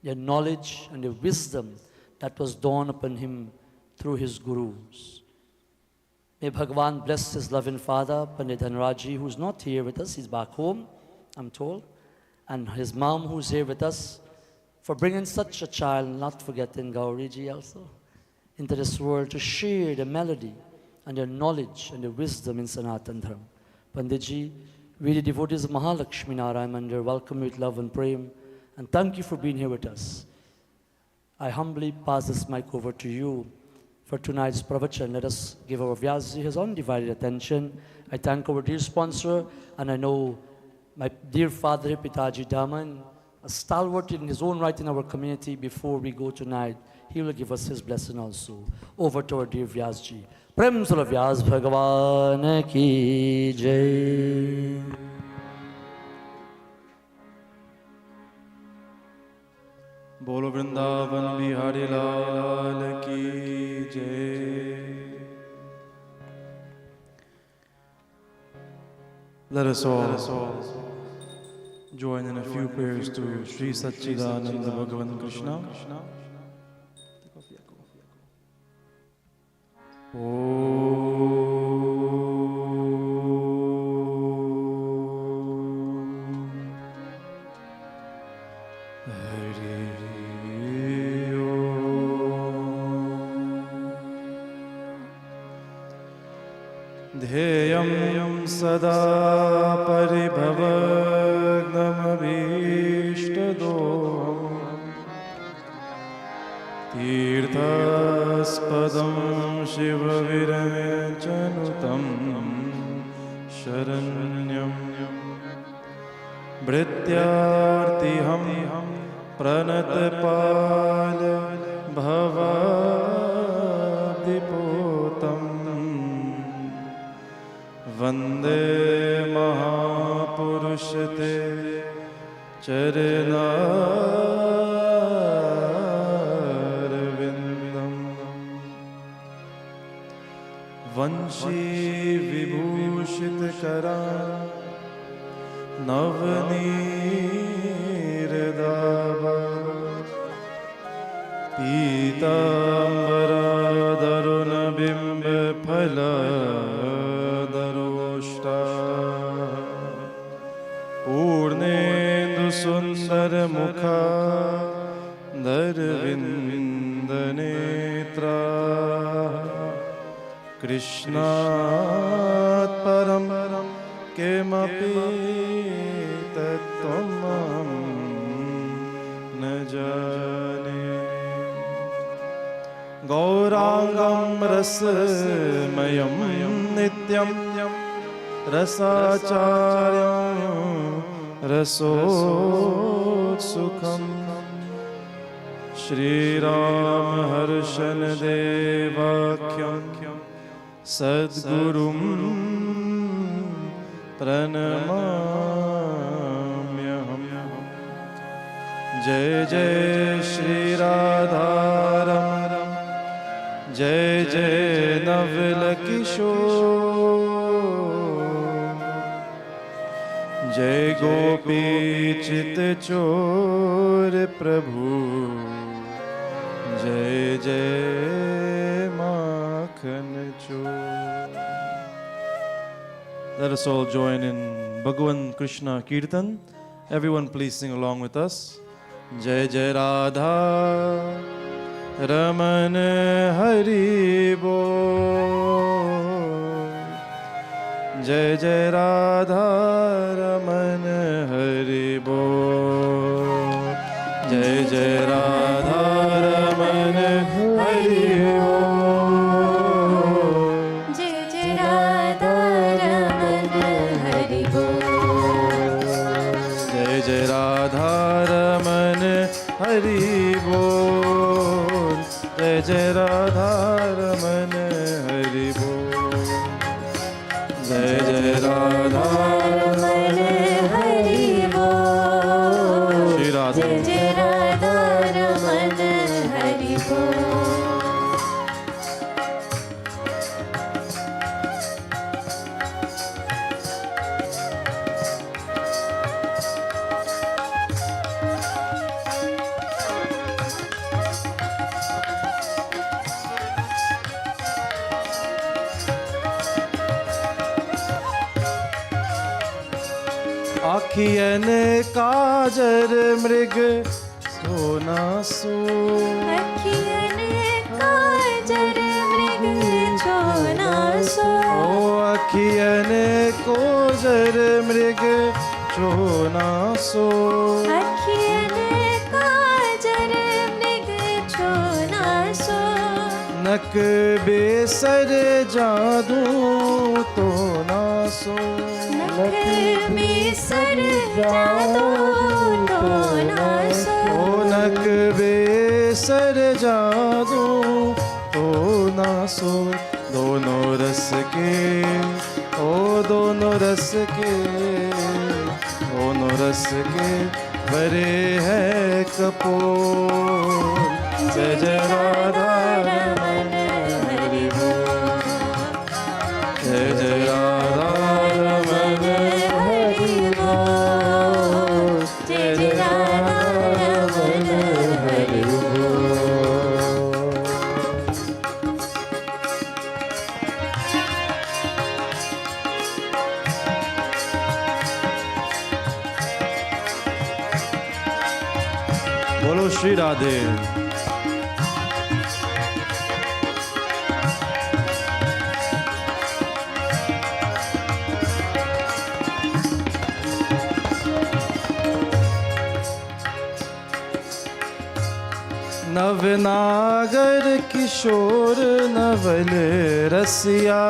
the knowledge and the wisdom that was dawned upon him through his gurus. May Bhagavan bless his loving father, Pandit Dhanraji, who's not here with us. He's back home, I'm told. And his mom, who's here with us, for bringing such a child, not forgetting Gauriji also, into this world to share the melody and their knowledge and their wisdom in Sanatan Dharma. Panditji, we the devotees of Maha Lakshmi Narayan Mandir welcome you with love and prem, and thank you for being here with us. I humbly pass this mic over to you for tonight's pravachan. Let us give our Vyasa his undivided attention. I thank our dear sponsor, and I know my dear father, Pitaji Daman, a stalwart in his own right in our community. Before we go tonight, he will give us his blessing also. Over to our dear Vyasji. Prem Sula Vyas Bhagavan ki jai. बोलो वृंदावन बिहारी लाल की जय. Let us all join in a few prayers to Sri Satchidananda Bhagavan Krishna. ध्येयं सदा परिभवग्नमभीष्टदोहम् तीर्थास्पदं शिवविरचनुतं शरण्यं भृत्यार्तिहं प्रणतपाल भवाब्धिपोतम् वन्दे महापुरुषते चरणारविन्दम् वंशी विभूषितकरा नवनीरदाभा पीताम्बरादरुणबिम्बफला पूर्णेन्दुसुन्दरमुखा धरविन्दनेत्रा कृष्णात् परं किमपि तत्त्वमहं न जाने. गौराङ्गं रसमयं नित्यं रसाचार्यं रसोत्सुकम् श्रीरामहर्षन् देवाख्यं सद्गुरुं प्रणमाम्यहम्. जय जय श्रीराधारमण जय जय नवलकिशोर जय गोपी चित चोर प्रभु जय जय माखन चोर. Let us all join in Bhagavan Krishna Kirtan. Everyone please sing along with us. Jai Jai Radha Raman Hari Bol. Jai Jai Radha Raman Hari Bol. Jai Jai Radha Raman Hari Bol. Jai Jai Radha Raman Hari Bol. Jai Jai Radha Raman Hari Bol. Jai Jai Radha Raman Hari Bol. Jai Jai Radha Raman Hari Bol. Shri Radha. Jai Jai Radha Raman Hari Bol. आखियन काजर मृग सोना सो अखियन काजर मृग छोना सो ओ अखियन Coser मृग सोना सो अखियन काजर मृग छोना सो नक बेसर जादू तो ना सो नख में सर जादू तो ना सो ओ नक बेसर जादू तो ना सो दोनों रस के ओ दोनों रस के दोनों रस के भरे है कपोल जय जय राधा रमन हरि बोल जय जय राधा रमन हरि बोल जय जय राधा रमन हरि बोलो श्री राधे नवनागर किशोर नवल रसिया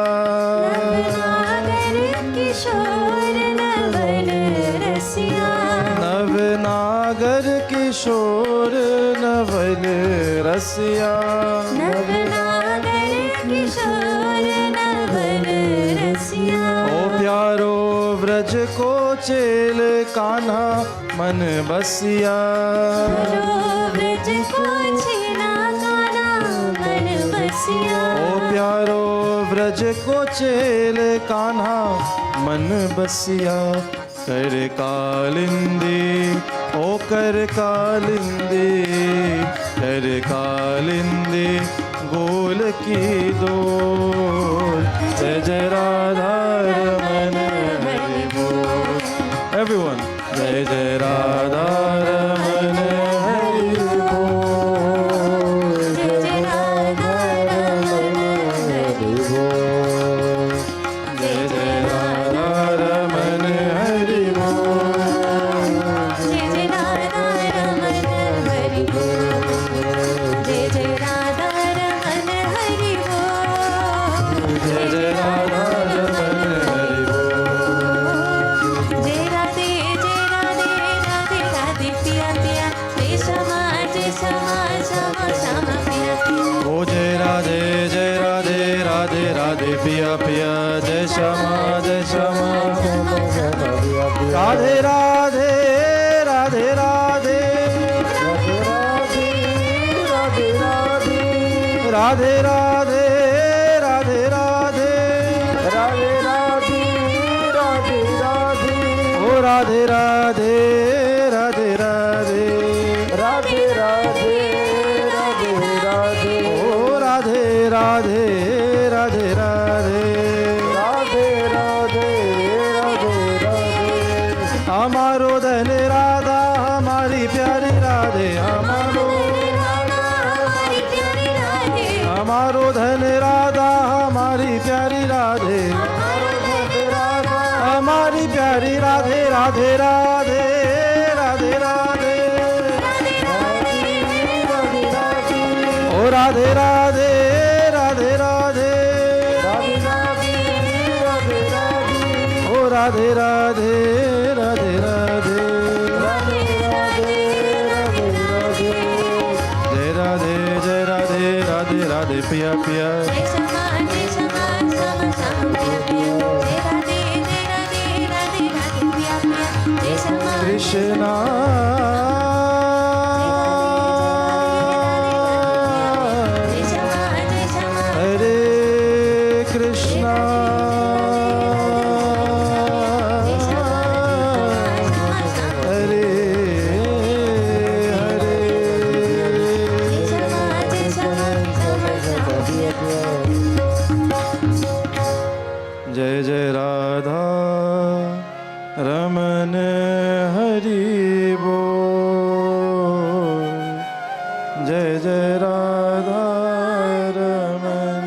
नागर किशोर नवल रसिया नवनागर किशोर नवल रसिया नवनागर किशोर नवल रसिया ओ प्यारो व्रज को चेल कान्हा मन बसिया रो ब्रज को छेना काना मन बसिया ओ प्यारो व्रज को चेल कान्हा मन बसिया कर कालिंदी ओ कर कालिंदी कर कालिंदी गोल की डोल जय जय राधा रमन हरि बोल एवरीवन जय जय राधा रमन हरि बोल जय जय राधा रमन हरि बोल जय जय राधा रमन हरि बोल जय जय राधा रमन हरि जय जय राधा रमन हरि जय जय राधा रमन हरि बोल जय राधे राधे राधे पिया पिया जय श्यामा श्यामा श्यामा पिया पिया ओ जय राधे राधे राधे पिया पिया जय श्यामा श्यामा राधे राधे राधे राधे राधे राधे राधे राधे राधे राधे राधे राधे ओ राधे राधे राधे राधे राधे राधे राधे राधे ओ राधे राधे राधे राधे राधे राधे राधे राधे हमारो धन राधा हमारी प्यारी राधे हमारो हमारो धन राधा हमारी प्यारी राधे हमारी प्यारी राधे राधे राधे राधे राधे ओ राधे राधे राधे राधे ओ राधे राधे राधे राधे जय राधे राधे राधे पिया पिया जय श्यामा श्यामा श्यामा पिया जय राधे राधे पिया पिया जय श्यामा कृष्णा जय श्यामा हरे कृष्णा हरे हरे जय जय राधा रमन हरि बोल। जय जय राधा रमन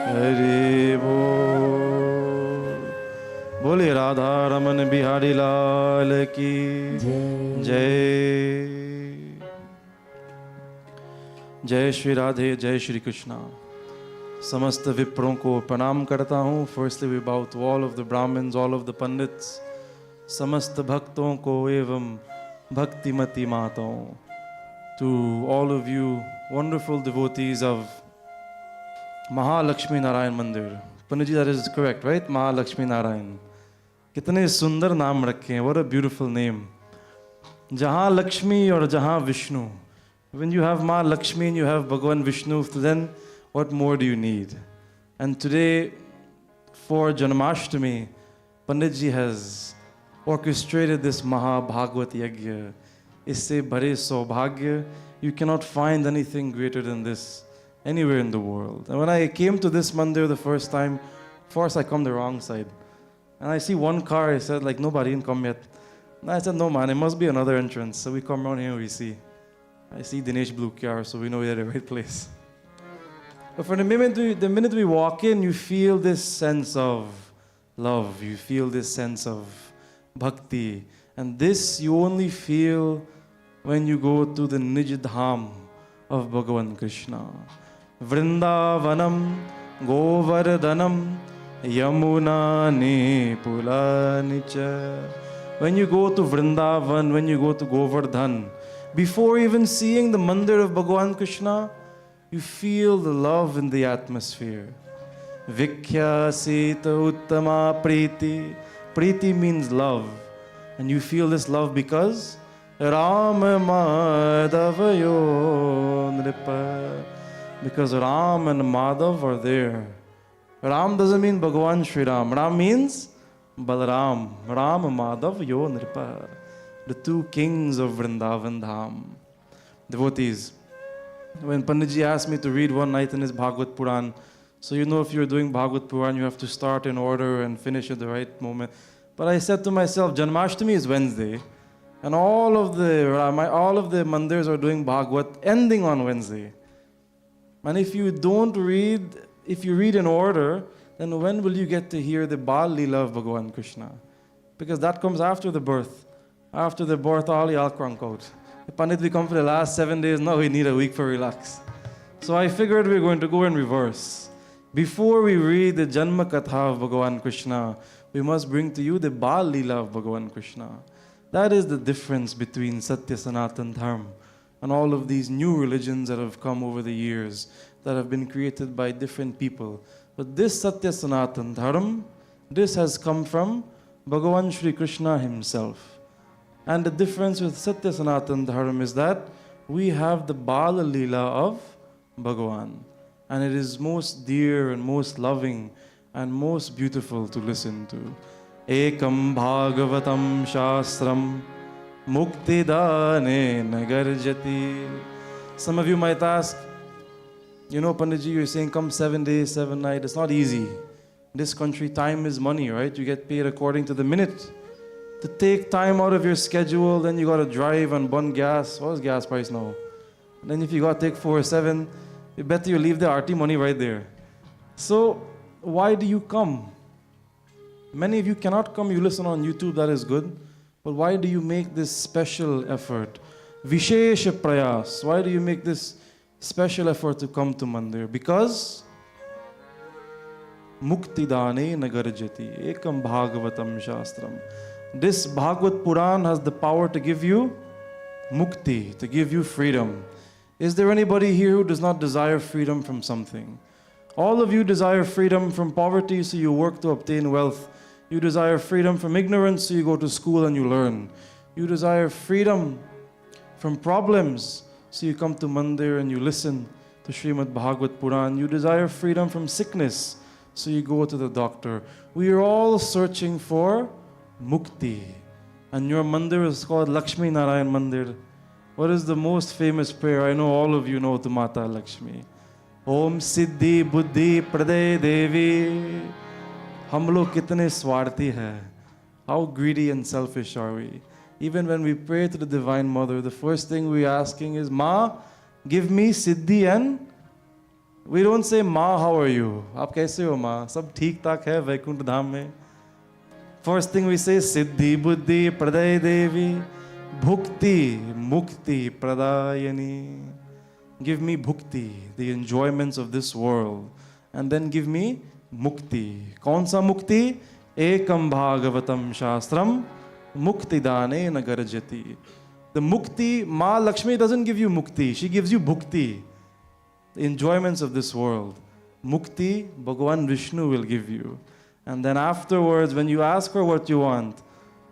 हरि बोल। बोले राधा रमन बिहारी लाल की जय। जय श्री राधे, जय श्री कृष्णा। समस्त विप्रों को प्रणाम करता हूँ। Firstly we bow to all of the Brahmins, all of the pandits, समस्त भक्तों को एवं भक्तिमती माताओं। To all of you wonderful devotees of Maha Lakshmi Narayan Mandir. Panditji, that is correct, right? Maha Lakshmi Narayan. कितने सुंदर नाम रखे हैं. What a beautiful name. जहाँ लक्ष्मी और जहाँ Vishnu. When you have Ma Lakshmi and you have Bhagavan Vishnu, then what more do you need? And today, for Janmashtami, Panditji has orchestrated this Maha Bhagwat Yajna. Isse bhare saubhagya. You cannot find anything greater than this anywhere in the world. And when I came to this mandir the first time, first I come the wrong side. And I see one car, I said, like, nobody didn't come yet. And I said, no man, it must be another entrance. So we come around here and we see. I see Dinesh Blue car, so we know we're at the right place. But for the minute we walk in, you feel this sense of love. You feel this sense of bhakti. And this you only feel when you go to the Nij Dham of Bhagavan Krishna. Vrindavanam Govardhanam Yamuna Nipulanicha. When you go to Vrindavan, when you go to Govardhan, before even seeing the mandir of Bhagavan Krishna, you feel the love in the atmosphere. Vikya Sita Uttama Priti. Priti means love. And you feel this love because Ram Madhavayo Nripa. Because Ram and Madhav are there. Ram doesn't mean Bhagavan Shri Ram. Ram means Balaram. Ram Madhav Yo Nripa. The two kings of Vrindavan Dham. Devotees, when Panditji asked me to read one night in his Bhagwat Puran, so you know if you're doing Bhagwat Puran, you have to start in order and finish at the right moment. But I said to myself, Janmashtami is Wednesday, and all of the mandirs are doing Bhagwat ending on Wednesday. And if you read in order, then when will you get to hear the Bal Leela of Bhagavan Krishna? Because that comes after the birth. After the birth, all y'all crunk out. The Pandit, we come for the last 7 days, now we need a week for relax. So I figured we're going to go in reverse. Before we read the Janma Katha of Bhagavan Krishna, we must bring to you the Bal Leela of Bhagavan Krishna. That is the difference between Satya Sanatan Dharma and all of these new religions that have come over the years, that have been created by different people. But this Satya Sanatan Dharma, this has come from Bhagavan Shri Krishna himself. And the difference with Satya Sanatan Dharma is that we have the Bala Leela of Bhagavan. And it is most dear and most loving and most beautiful to listen to. Ekam Bhagavatam Shastram Muktidane Nagarjati. Some of you might ask, you know, Panditji, you're saying come 7 days, 7 nights. It's not easy. In this country, time is money, right? You get paid according to the minute. To take time out of your schedule, then you got to drive and burn gas. What is gas price now? And then if you got to take 4-7, you better you leave the aarti money right there. So why do you come? Many of you cannot come. You listen on YouTube, that is good. But why do you make this special effort? Vishesha prayas. Why do you make this special effort to come to Mandir? Because Muktidane Nagarjati. Ekam Bhagavatam Shastram. This Bhagwat Puran has the power to give you mukti, to give you freedom. Is there anybody here who does not desire freedom from something? All of you desire freedom from poverty, so you work to obtain wealth. You desire freedom from ignorance, so you go to school and you learn. You desire freedom from problems, so you come to Mandir and you listen to Shrimad Bhagwat Puran. You desire freedom from sickness, so you go to the doctor. We are all searching for Mukti. And your mandir is called Lakshmi Narayan Mandir. What is the most famous prayer? I know all of you know to Mata Lakshmi. Om Siddhi Buddhi Praday Devi. हम लोग कितने स्वार्थी हैं. How greedy and selfish are we? Even when we pray to the Divine Mother, the first thing we're asking is, Ma, give me Siddhi, and we don't say, Ma, how are you? Aap kaise ho, Ma? Sab theek tak hai Vaikuntha Dham mein. First thing we say, Siddhi Buddhi Praday Devi Bhukti Mukti Pradayani. Give me bhukti, the enjoyments of this world. And then give me mukti. Kaun sa mukti? Ekam Bhagavatam Shastram Mukti Dane Nagarjati. The mukti, Ma Lakshmi doesn't give you mukti, she gives you bhukti, the enjoyments of this world. Mukti, Bhagavan Vishnu will give you. And then afterwards, when you ask her what you want,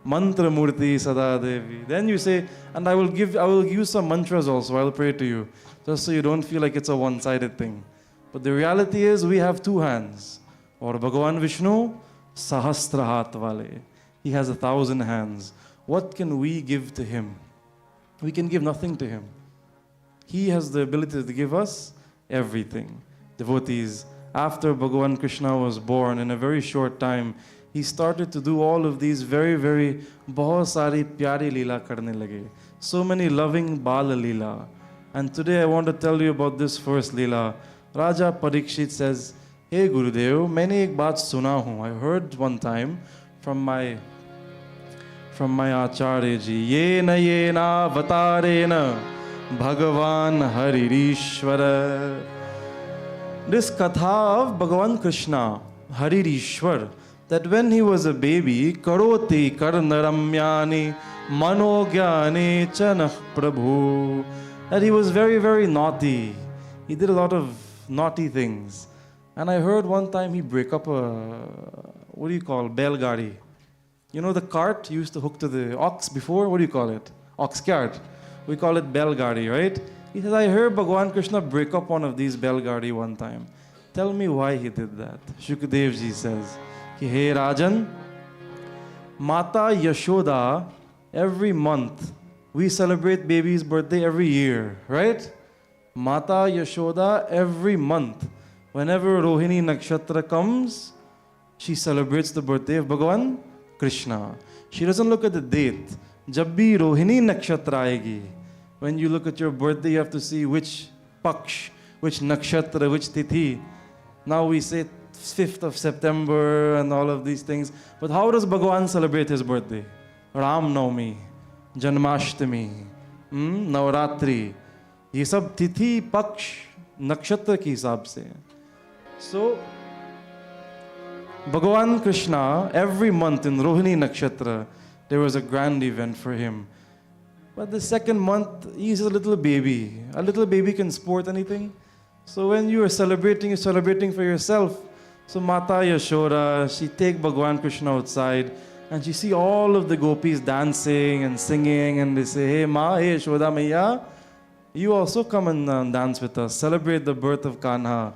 Mantra Murti Sada Devi, then you say, and I will give you some mantras also, I will pray to you, just so you don't feel like it's a one-sided thing. But the reality is, we have two hands. Or Bhagavan Vishnu, Sahasra Hat Wale. He has 1,000 hands. What can we give to him? We can give nothing to him. He has the ability to give us everything. Devotees, after Bhagavan Krishna was born, in a very short time, he started to do all of these very, very bahut sari pyari leela karne lage. So many loving bala leela. And today I want to tell you about this first leela. Raja Parikshit says, Hey Gurudev, maine ek baat suna hu. I heard one time from my Acharya ji, yena vatarena Bhagavan Haririshwara. This katha of Bhagavan Krishna, Haririshwar, that when he was a baby, karoti karnaramyani manogyani chanah prabhu, that he was very, very naughty. He did a lot of naughty things. And I heard one time he break up Belgadi. You know the cart you used to hook to the ox before? What do you call it? Ox cart. We call it Belgadi, right? He says, I heard Bhagavan Krishna break up one of these Belgadi one time. Tell me why he did that. Shukadev ji says, Hey Rajan, Mata Yashoda, every month, we celebrate baby's birthday every year, right? Mata Yashoda, every month, whenever Rohini Nakshatra comes, she celebrates the birthday of Bhagavan Krishna. She doesn't look at the date. Jab bhi Rohini Nakshatra aayegi. When you look at your birthday, you have to see which paksh, which nakshatra, which tithi. Now we say 5th of September and all of these things. But how does Bhagavan celebrate his birthday? Ram Navami, Janmashtami, Navratri. ये सब तिथि पक्ष नक्षत्र के हिसाब से. So Bhagavan Krishna, every month in Rohini Nakshatra, there was a grand event for him. But the second month, he's a little baby. A little baby can sport anything. So when you are celebrating, you're celebrating for yourself. So Mata Yashoda, she take Bhagavan Krishna outside and she see all of the gopis dancing and singing, and they say, Hey Ma, hey Yashoda Maiya, you also come and dance with us, celebrate the birth of Kanha.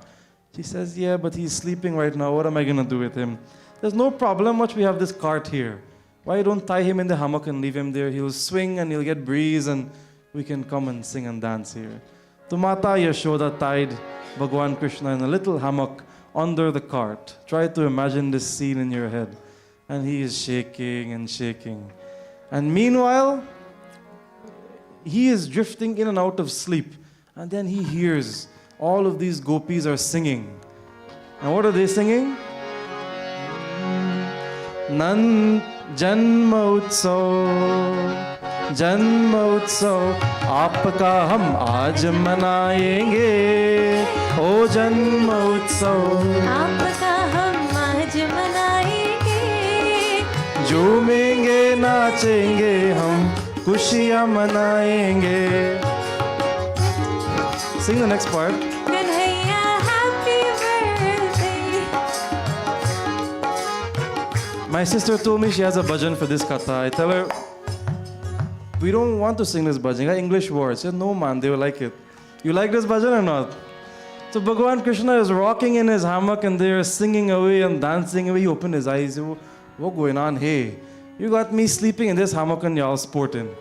She says, yeah, but he's sleeping right now. What am I going to do with him? There's no problem much. We have this cart here. Why don't tie him in the hammock and leave him there? He'll swing and he'll get breeze and we can come and sing and dance here. So Mata Yashoda tied Bhagavan Krishna in a little hammock under the cart. Try to imagine this scene in your head. And he is shaking and shaking. And meanwhile, he is drifting in and out of sleep. And then he hears all of these gopis are singing. And what are they singing? Nan Janma Utsav, Janma Utsav, Aapka hum aaj manayenge. O Janma Utsav, आपका हम आज मनाएंगे. झूमेंगे नाचेंगे हम खुशियाँ मनाएंगे. Sing the next part. Kanhaiya happy birthday. My sister told me she has a bhajan for this katha. I tell her, we don't want to sing this bhajan. I got English words. She said, no man, they will like it. You like this bhajan or not? So Bhagavan Krishna is rocking in his hammock and they are singing away and dancing away. He opened his eyes. He said, what's going on? Hey, you got me sleeping in this hammock and y'all sporting.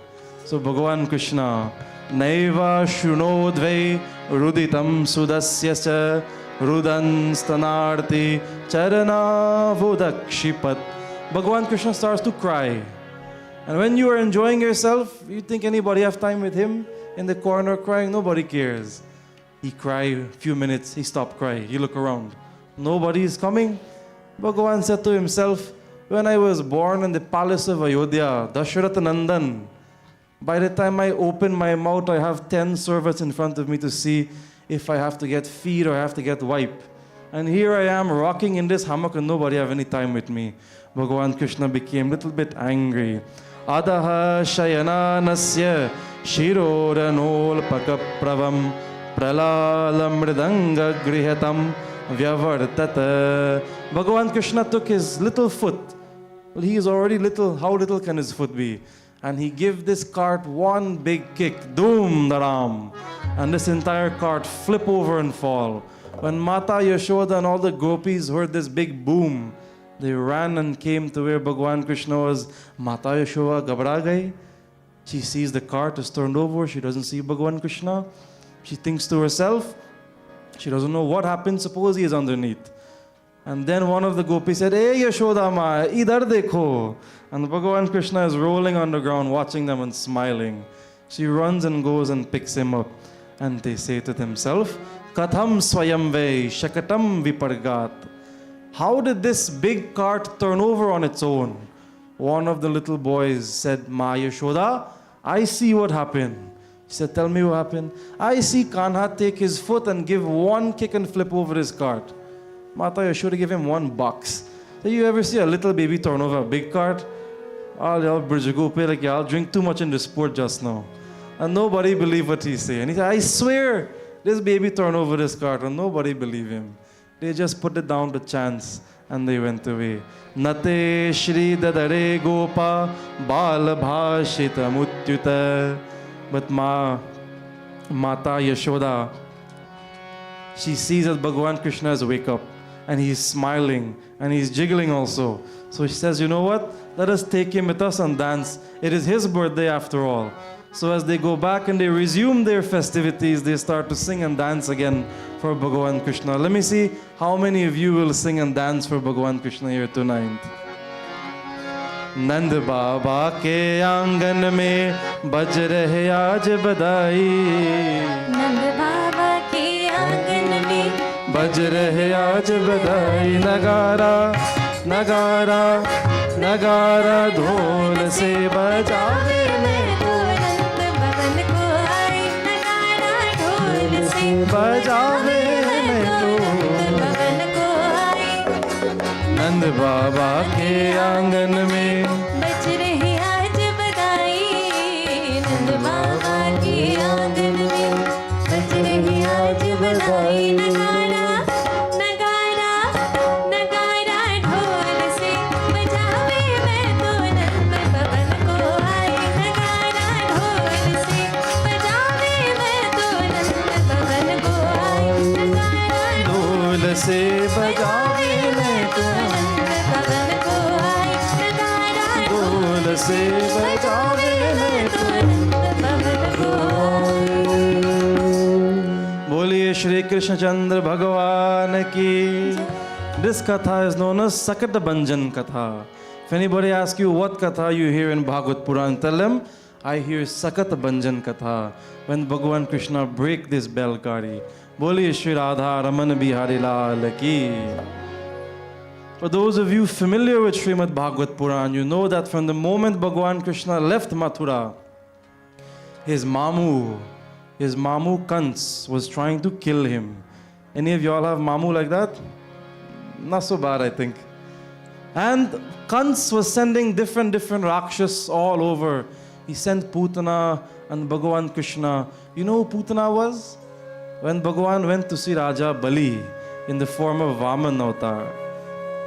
So Bhagavan Krishna, Naiva Shunodvai Ruditam Sudasyascha Rudan Stanarti Charana Vodakshipat Bhagavan Krishna starts to cry. And when you are enjoying yourself, you think anybody have time with him in the corner crying? Nobody cares. He cried a few minutes, he stopped crying. He looked around. Nobody is coming. Bhagavan said to himself, when I was born in the palace of Ayodhya, Dasharath Nandan, by the time I open my mouth, I have 10 servants in front of me to see if I have to get feed or I have to get wipe. And here I am rocking in this hammock and nobody have any time with me. Bhagavan Krishna became a little bit angry. Adaha shayana nasya shiroranol pakapravam pralalam mridanga grihatam vyavartata. Bhagavan Krishna took his little foot. Well, he is already little. How little can his foot be? And he gave this cart one big kick. Doom daram. And this entire cart flip over and fall. When Mata Yashoda and all the gopis heard this big boom, they ran and came to where Bhagavan Krishna was. Mata Yashoda gabra gai. She sees the cart is turned over. She doesn't see Bhagavan Krishna. She thinks to herself, she doesn't know what happened. Suppose he is underneath. And then one of the gopis said, Hey Yashoda ma, idhar dekho. And Bhagavan Krishna is rolling on the ground, watching them and smiling. She runs and goes and picks him up. And they say to themselves, Katham swayamve shakatam vipargat. How did this big cart turn over on its own? One of the little boys said, Ma Yashoda, I see what happened. She said, tell me what happened. I see Kanha take his foot and give one kick and flip over his cart. Mata Yashoda gave him $1. So you ever see a little baby turn over a big cart? I'll drink too much in the sport just now. And nobody believed what he said. And he said, I swear, this baby turned over this cart. And nobody believed him. They just put it down to chance. And they went away. Nate Shri Dadare Gopa Bal Bhashita Mutyuta. But Mata Yashoda, she sees that Bhagavan Krishna has wake up. And he's smiling. And he's jiggling also. So she says, you know what? Let us take him with us and dance. It is his birthday after all. So as they go back and they resume their festivities, they start to sing and dance again for Bhagavan Krishna. Let me see how many of you will sing and dance for Bhagavan Krishna here tonight. Nand Baba ke aangan mein baj rahe aaj badai. Nand Baba ke aangan mein बज रहे आज बधाई नगारा नगारा नगारा ढोल से बजावे मैं तो अनंत भवन को आई नगारा ढोल से बजावे मैं तो भवन को आई नंद बाबा के आंगन में बज रही आज बधाई नंद बाबा के आंगन में बज रही आज बधाई नगारा नगारा नगारा ढोल से बजावे मैं तो नंद भवन को आई नगारा ढोल से बजावे मैं तो नंद भवन को आई नगारा ढोल से बजावे मैं तो नंद भवन को आई नगारा ढोल से बजावे मैं तो नंद भवन को बोलिए श्री कृष्ण चंद्र भगवान की. This katha is known as Sakata Banjan Katha. If anybody asks you what katha you hear in Bhagwat Puran, tell them, I hear Sakata Banjan Katha. When Bhagavan Krishna break this bell kari. Boliye Shri Radha Raman Bihari Lal ki. For those of you familiar with Shrimad Bhagwat Puran, you know that from the moment Bhagavan Krishna left Mathura, his Mamu Kans was trying to kill him. Any of y'all have Mamu like that? Not so bad, I think. And Kans was sending different Rakshas all over. He sent Putana and Bhagavan Krishna. You know who Putana was? When Bhagavan went to see Raja Bali in the form of Vaman avatar.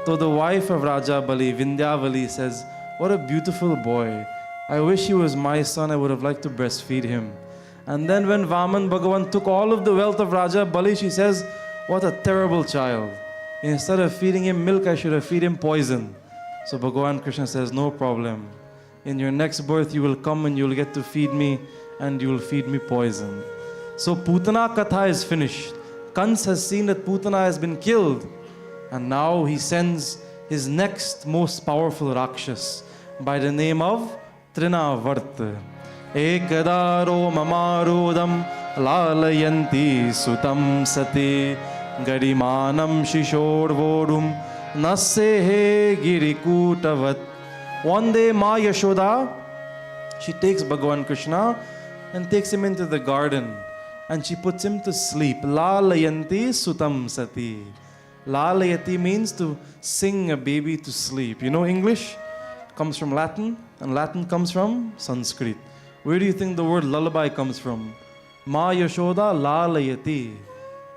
So the wife of Raja Bali, Vindyavali, says, what a beautiful boy. I wish he was my son. I would have liked to breastfeed him. And then when Vaman Bhagavan took all of the wealth of Raja Bali, she says, what a terrible child. Instead of feeding him milk, I should have fed him poison. So Bhagavan Krishna says, no problem. In your next birth, you will come and you will get to feed me and you will feed me poison. So Putana Katha is finished. Kans has seen that Putana has been killed. And now he sends his next most powerful Rakshas by the name of Trinavarta. Ekadaro mamarudam lalayanti sutam sati garimanam shishorvorum nassehe girikutavat. One day Ma Yashoda, she takes Bhagavan Krishna and takes him into the garden and she puts him to sleep. Lalayanti sutam sati. Lalayati means to sing a baby to sleep. You know English comes from Latin and Latin comes from Sanskrit. Where do you think the word lullaby comes from? Ma Yashoda lalayati.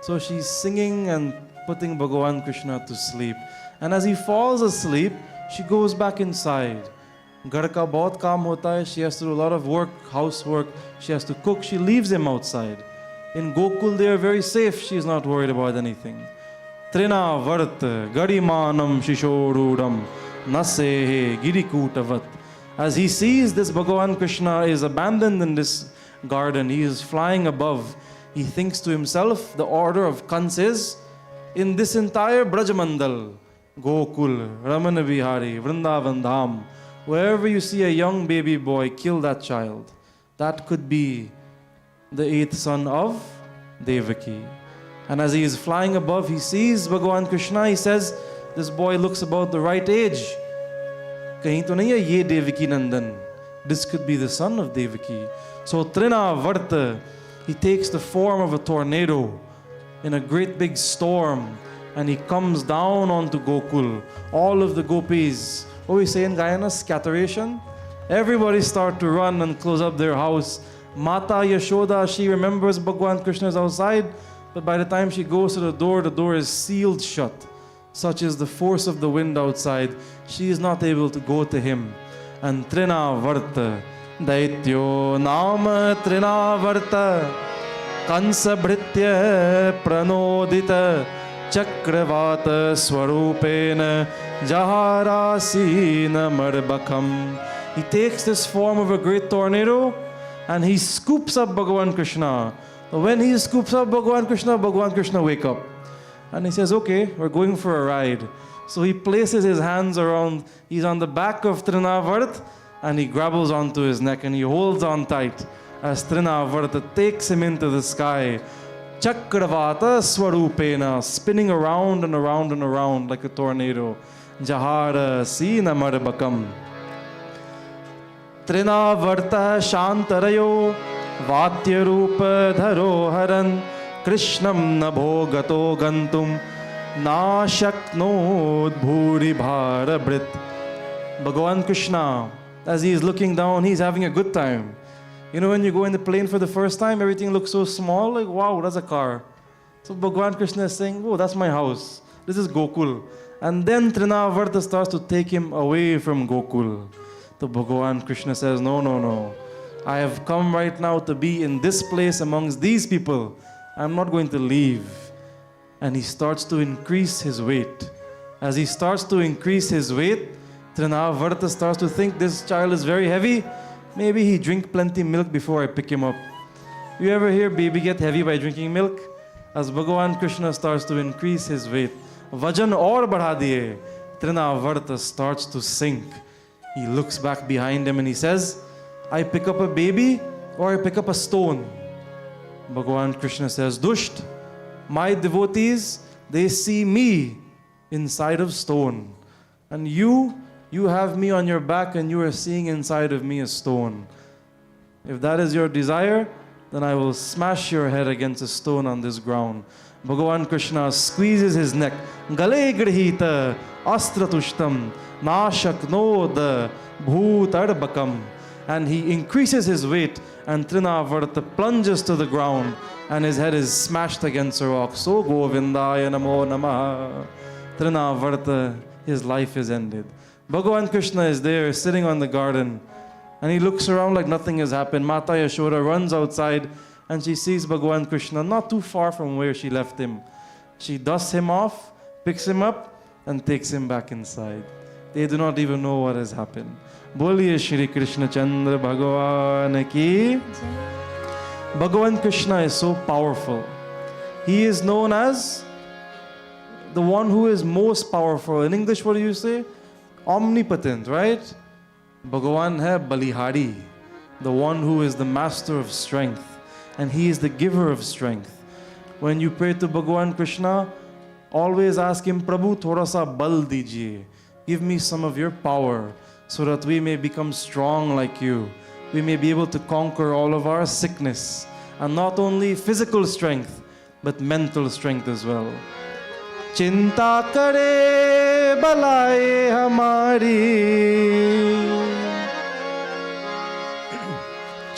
So she's singing and putting Bhagavan Krishna to sleep. And as he falls asleep, she goes back inside. Ghar ka bahut kaam hota hai. She has to do a lot of work, housework. She has to cook. She leaves him outside. In Gokul, they are very safe. She is not worried about anything. Trina vart garimanam shishorudam nasehe girikutavat. As he sees this Bhagavan Krishna is abandoned in this garden, he is flying above. He thinks to himself, the order of Kans is, in this entire Brajamandal, Gokul, Ramana Vihari, Vrindavan Dham, wherever you see a young baby boy, kill that child. That could be the 8th son of Devaki. And as he is flying above, he sees Bhagavan Krishna. He says, this boy looks about the right age. Kahin to nahi hai ye Devaki Nandan. This could be the son of Devaki. So Trina Varta, he takes the form of a tornado in a great big storm. And he comes down onto Gokul. All of the gopis, what we say in Guyana, scatteration. Everybody start to run and close up their house. Mata Yashoda, she remembers Bhagavan Krishna is outside, but by the time she goes to the door is sealed shut. Such is the force of the wind outside. She is not able to go to him. And Trina Varta, Daityo Nama Trina Varta, Kansa Bhritya Pranodita, Chakravata Swarupena Jaharasina Marbakam. He takes this form of a great tornado and he scoops up Bhagavan Krishna. When he scoops up Bhagavan Krishna wake up. And he says, okay, we're going for a ride. So he places his hands around, he's on the back of Trinavart and he grabbles onto his neck and he holds on tight as Trinavarta takes him into the sky. Chakravata Swarupena, spinning around and around and around like a tornado. Jahara Sina Marbakam. Trinavarta Shantarayo Vatyarupa Dharo Haran Krishnam Nabho Gato Gantum Nashaknod Bhuri Bhara Brit. Bhagavan Krishna, as he is looking down, he's having a good time. You know, when you go in the plane for the first time, everything looks so small, like, wow, that's a car. So Bhagavan Krishna is saying, oh, that's my house. This is Gokul. And then Trinavarta starts to take him away from Gokul. So Bhagavan Krishna says, no. I have come right now to be in this place amongst these people. I'm not going to leave. And he starts to increase his weight. As he starts to increase his weight, Trinavarta starts to think this child is very heavy. Maybe he drink plenty milk before I pick him up. You ever hear baby get heavy by drinking milk? As Bhagavan Krishna starts to increase his weight, Vajan aur badha diye, Trinavarta starts to sink. He looks back behind him and he says, I pick up a baby or I pick up a stone. Bhagavan Krishna says, Dusht, my devotees, they see me inside of stone. And you have me on your back and you are seeing inside of me a stone. If that is your desire, then I will smash your head against a stone on this ground. Bhagavan Krishna squeezes his neck. Gale grihita astratushtam nashaknod bhutarbakam. And he increases his weight and Trinavarta plunges to the ground and his head is smashed against a rock. So Govindaya namo namaha. Trinavarta, his life is ended. Bhagavan Krishna is there sitting on the garden and he looks around like nothing has happened. Mata Yashoda runs outside and she sees Bhagavan Krishna not too far from where she left him. She dusts him off, picks him up and takes him back inside. They do not even know what has happened. Boliye Shri Krishna Chandra Bhagavan ki. Bhagavan Krishna is so powerful. He is known as the one who is most powerful. In English, what do you say? Omnipotent, right? Bhagavan hai Balihari, the one who is the master of strength, and he is the giver of strength. When you pray to Bhagavan Krishna, always ask him, Prabhu, thoda sa bal dijiye. Give me some of your power so that we may become strong like you. We may be able to conquer all of our sickness, and not only physical strength, but mental strength as well. Chinta kare balaye hamari,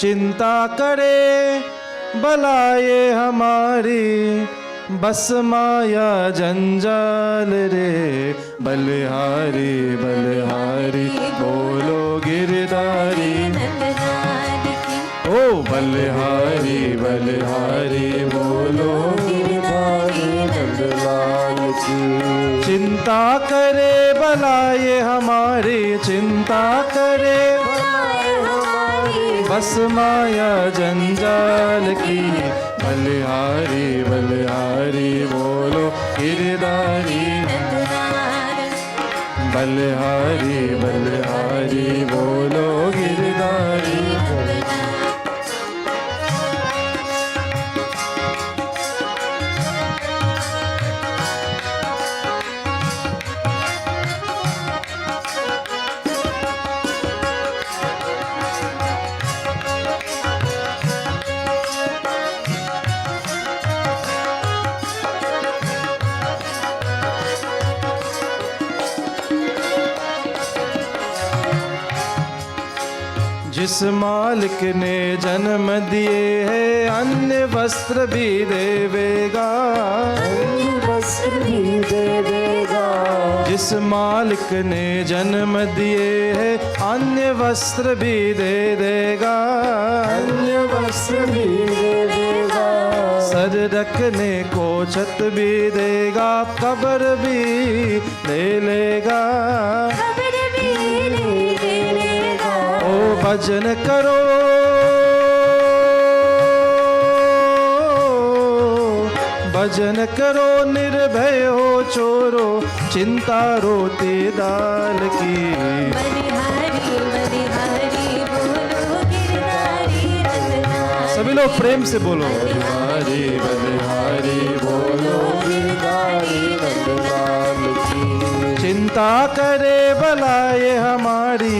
चिंता करे बलाए हमारी, बस माया जंजाल रे, बलिहारी बलिहारी बोलो गिरधारी, ओ बलिहारी बलिहारी बोलो गिरधारी नंदलाल की। चिंता करे बलाए हमारी, चिंता करे बस माया जंजाल की, बलिहारी बलिहारी बोलो गिरधारी, बलिहारी बलिहारी बोलो गिरधारी। जिस मालिक ने जन्म दिए है, अन्य वस्त्र भी देवेगा, अन्य वस्त्र भी देवेगा। जिस मालिक ने जन्म दिए है, अन्य वस्त्र भी दे देगा, अन्य वस्त्र भी दे देगा। सर रखने को छत भी देगा, कब्र भी ले लेगा, भजन करो भजन करो निर्भय हो चोरो, चिंता रोते दाल की। बलिहारी बलिहारी बोलो गिरधारी नंदलाल। सभी लोग प्रेम से बोलो, बलिहारी बलिहारी बोलो गिरधारी नंदलाल की। चिंता करे बलाए हमारी,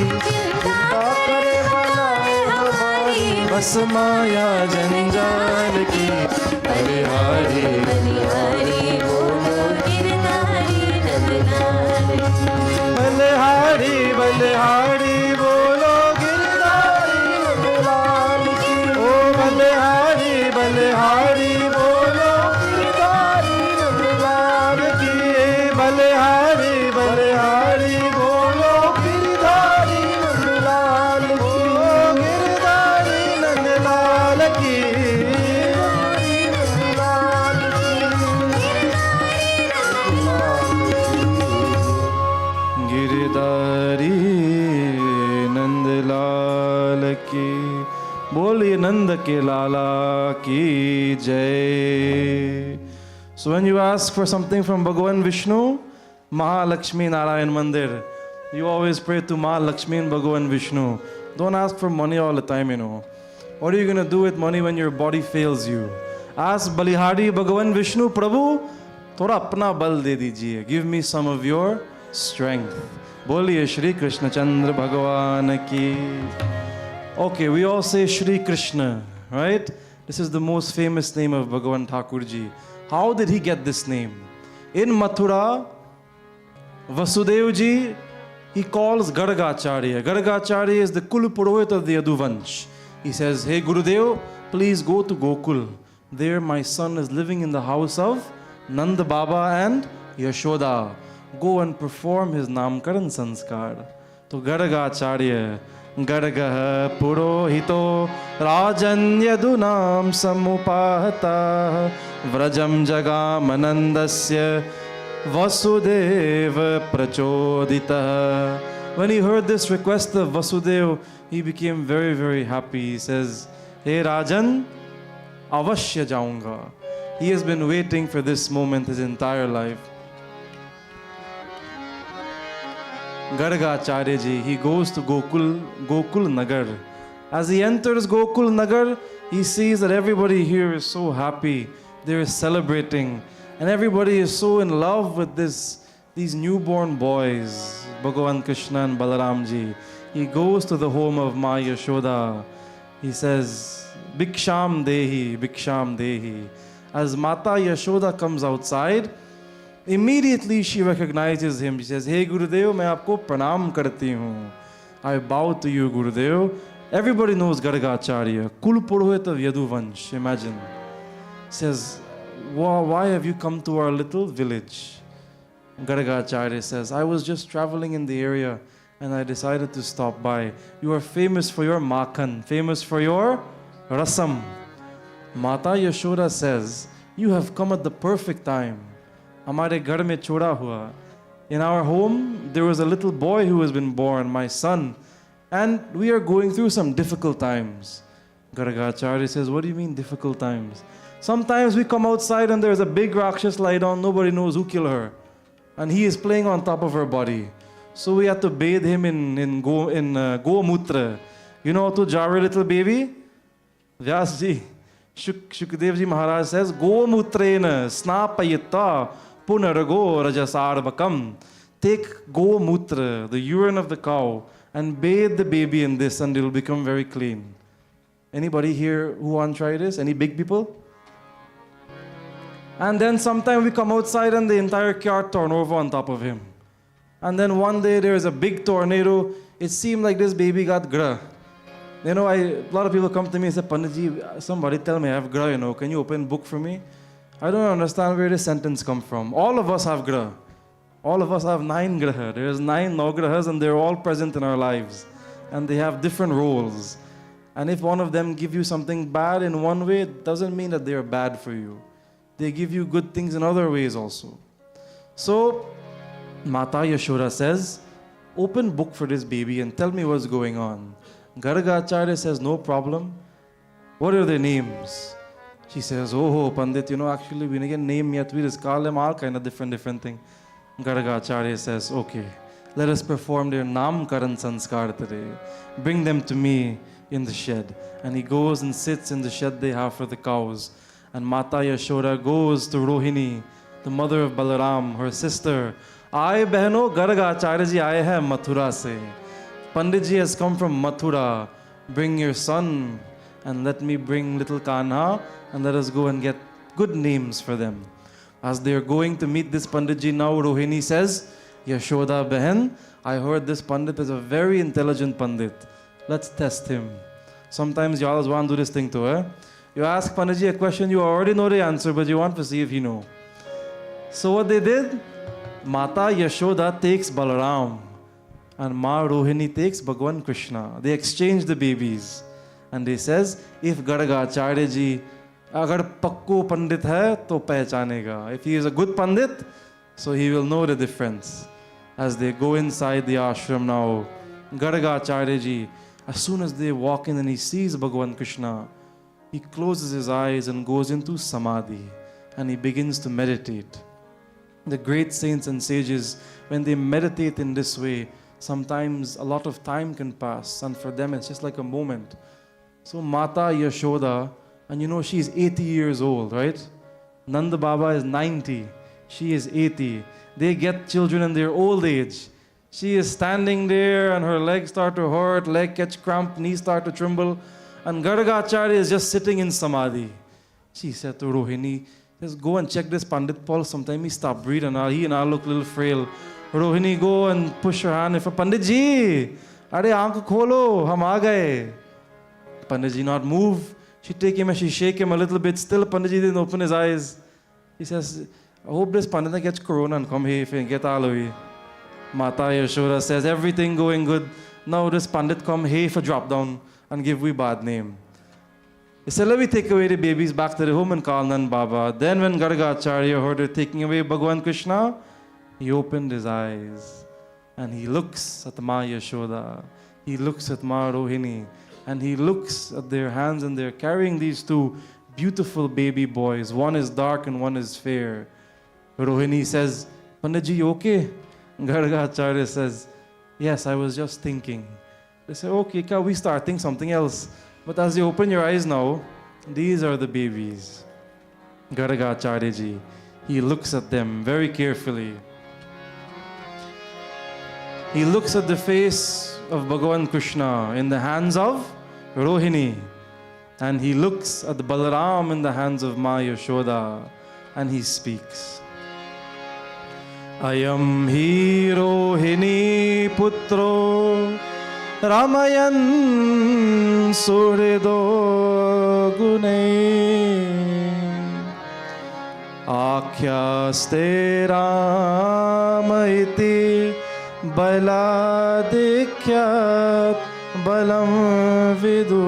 बस माया जंजाल की, बलिहारी बलिहारी बोलो गिरधारी नंदलाल। बलिहारी बलिहारी बोलो गिरधारी नंदलाल की। ओ बलिहारी बलिहारी बोलो गिरधारी नंदलाल की। बलिहारी बलिहारी बोलो गिरधारी नंदलाल की। गिरधारी नंदलाल की। बोलिए नंद के लाला की जय। So when you ask for something from Bhagavan Vishnu, Maha, Lakshmi, Narayan, Mandir, you always pray to Maha, Lakshmi and Bhagavan Vishnu. Don't ask for money all the time, you know. What are you going to do with money when your body fails you? Ask Balihari Bhagavan Vishnu, Prabhu, थोड़ा अपना बल दे दीजिए. Give me some of your strength. बोलिए Shri Krishna Chandra Bhagavan ki. Okay, we all say Shri Krishna, right? This is the most famous name of Bhagavan Thakurji. How did he get this name? In Mathura, Vasudev ji, he calls Gargacharya. Gargacharya is the Kul Purohit of the Yaduvansh. He says, hey Gurudev, please go to Gokul. There my son is living in the house of Nanda Baba and Yashoda. Go and perform his Namkaran Sanskar. To Gargacharya, Gargah Purohito Rajan Yadunam Samupahata Vrajam Jagamanandasya Vasudeva Prachodita. When he heard this request of Vasudeva, he became very, very happy. He says, hey Rajan, Avashya Jaunga. He has been waiting for this moment his entire life. Gargacharya ji, he goes to Gokul Nagar. As he enters Gokul Nagar, he sees that everybody here is so happy. They're celebrating. And everybody is so in love with these newborn boys, Bhagavan Krishna and Balaram ji. He goes to the home of Ma Yashoda. He says, Bhiksham Dehi, Bhiksham Dehi. As Mata Yashoda comes outside, immediately she recognizes him. She says, Hey Gurudev, मैं आपको प्रणाम करती हूँ. I bow to you, Gurudev. Everybody knows Gargacharya, Kul Purohit of Yaduvansh, imagine. Says, why have you come to our little village? Gargacharya says, I was just traveling in the area and I decided to stop by. You are famous for your makhan, famous for your rasam. Mata Yashoda says, you have come at the perfect time. Hamare ghar mein choda hua. In our home, there was a little boy who has been born, my son, and we are going through some difficult times. Gargacharya says, what do you mean difficult times? Sometimes we come outside and there's a big Rakshas lie down, nobody knows who killed her. And he is playing on top of her body. So we had to bathe him in Gomutra. You know how to jar a little baby? Vyasa ji, Shukdev ji Maharaj says, Gomutrena snapayita punarago rajasarbakam. Take Gomutra, the urine of the cow, and bathe the baby in this and it will become very clean. Anybody here who want to try this? Any big people? And then sometime we come outside and the entire car turn over on top of him. And then one day there is a big tornado. It seemed like this baby got grah. You know, a lot of people come to me and say, Panditji, somebody tell me I have grah, can you open book for me? I don't understand where this sentence come from. All of us have grah. All of us have 9 graha. There's 9 Navagrahas and they're all present in our lives. And they have different roles. And if one of them give you something bad in one way, it doesn't mean that they're bad for you. They give you good things in other ways also. So, Mata Yashoda says, open book for this baby and tell me what's going on. Gargacharya says, no problem. What are their names? She says, oh, Pandit, actually we didn't get name yet. We just call them all kind of different thing. Gargacharya says, okay, let us perform their Namkaran Sanskar today. Bring them to me in the shed. And he goes and sits in the shed they have for the cows. And Mata Yashoda goes to Rohini, the mother of Balaram, her sister. Aaye behno, Gargacharya ji aaye hai Mathura se. Pandit ji has come from Mathura. Bring your son and let me bring little Kanha and let us go and get good names for them. As they are going to meet this Pandit ji now, Rohini says, Yashoda Behen, I heard this Pandit is a very intelligent Pandit. Let's test him. Sometimes you always want to do this thing too, eh? You ask Panditji a question, you already know the answer, but you want to see if he knows. So what they did, Mata Yashoda takes Balaram and Ma Rohini takes Bhagwan Krishna. They exchange the babies. And they says, if Gargacharya ji, agar pakko Pandit hai, to pehchanega. If he is a good Pandit, so he will know the difference. As they go inside the ashram now, Gargacharya ji, as soon as they walk in and he sees Bhagwan Krishna, he closes his eyes and goes into samadhi and he begins to meditate. The great saints and sages, when they meditate in this way, sometimes a lot of time can pass and for them it's just like a moment. So Mata Yashoda, and she's 80 years old, right? Nanda Baba is 90, she is 80. They get children in their old age. She is standing there and her legs start to hurt, leg catch cramp, knees start to tremble. And Gargacharya is just sitting in samadhi. She said to Rohini, just go and check this Pandit Paul. Sometimes he stopped breathing. He and I look a little frail. Rohini, go and push her hand. If a Pandit ji, are aankh kholo, hum aa gaye. Pandit ji not move. She take him and she shake him a little bit. Still Pandit ji didn't open his eyes. He says, I hope this Pandit gets corona and come here and get all away. Mata Yashoda says, everything going good. Now this Pandit come here for drop down and give we bad name. He said, let me take away the babies back to the home and call Nand Baba. Then when Gargacharya heard her taking away Bhagwan Krishna, he opened his eyes and he looks at Ma Yashoda. He looks at Ma Rohini and he looks at their hands and they're carrying these 2 beautiful baby boys. One is dark and one is fair. Rohini says, Panditji, you okay? Gargacharya says, Yes, I was just thinking. They say, okay, can we starting something else? But as you open your eyes now, these are the babies. Gargacharya ji, he looks at them very carefully. He looks at the face of Bhagavan Krishna in the hands of Rohini. And he looks at the Balaram in the hands of Ma Yashoda. And he speaks. Ayam hi Rohini putro Ramayan surido gune Akyaste Ramaiti Baladikhyat Balam Vidu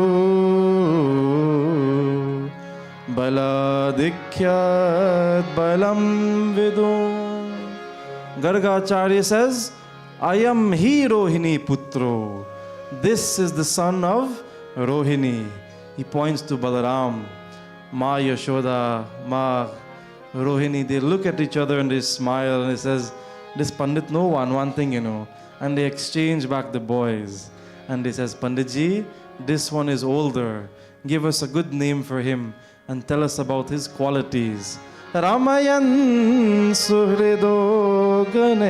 Baladikhyat Balam Vidu. Gargacharya says, I am he Rohini Putro. This is the son of Rohini. He points to Balaram. Ma Yashoda, Ma Rohini, they look at each other and they smile and he says, this Pandit know one thing, And they exchange back the boys. And he says, Panditji, this one is older. Give us a good name for him and tell us about his qualities. Ramayan Suhrido Gune.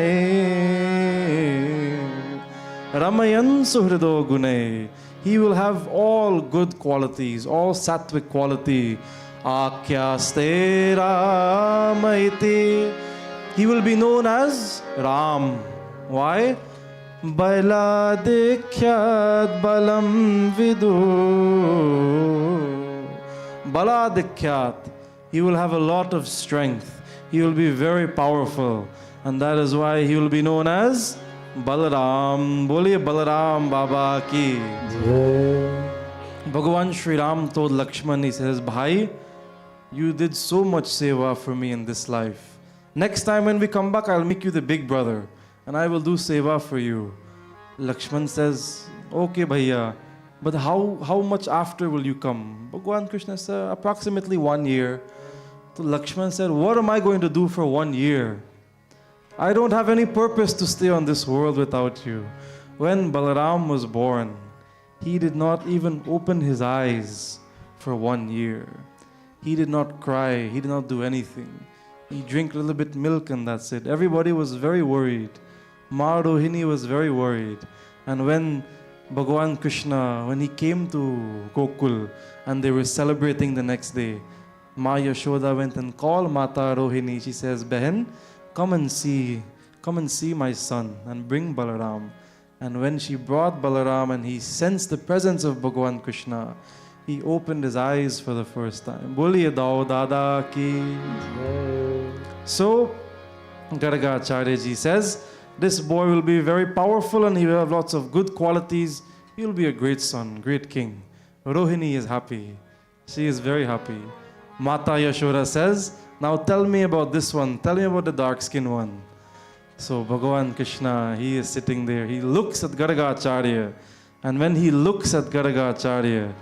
Ramayan Suhrido Gune. He will have all good qualities, all sattvic quality. Akyaste Ramaiti. He will be known as Ram. Why? Bala Dikhyat Balam Vidu. Bala Dikhyat. He will have a lot of strength. He will be very powerful. And that is why he will be known as Balaram. Boliye Balaram Baba ki. Bhagavan Shri Ram told Lakshman, he says, Bhai, you did so much seva for me in this life. Next time when we come back, I'll make you the big brother. And I will do seva for you. Lakshman says, okay, Bhaiya. But how much after will you come? Bhagavan Krishna said, approximately 1 year. So Lakshman said, what am I going to do for 1 year? I don't have any purpose to stay on this world without you. When Balaram was born, he did not even open his eyes for 1 year. He did not cry. He did not do anything. He drank a little bit milk and that's it. Everybody was very worried. Ma Rohini was very worried. And when Bhagavan Krishna, when he came to Gokul and they were celebrating the next day, Ma Yashoda went and called Mata Rohini. She says, Behan, come and see my son and bring Balaram. And when she brought Balaram and he sensed the presence of Bhagavan Krishna, he opened his eyes for the first time. Boliye Dao Dada ki. So, Gargacharya ji says, this boy will be very powerful and he will have lots of good qualities. He will be a great son, great king. Rohini is happy. She is very happy. Mata Yashoda says, now tell me about this one. Tell me about the dark-skinned one. So Bhagavan Krishna, he is sitting there. He looks at Gargacharya. And when he looks at Gargacharya,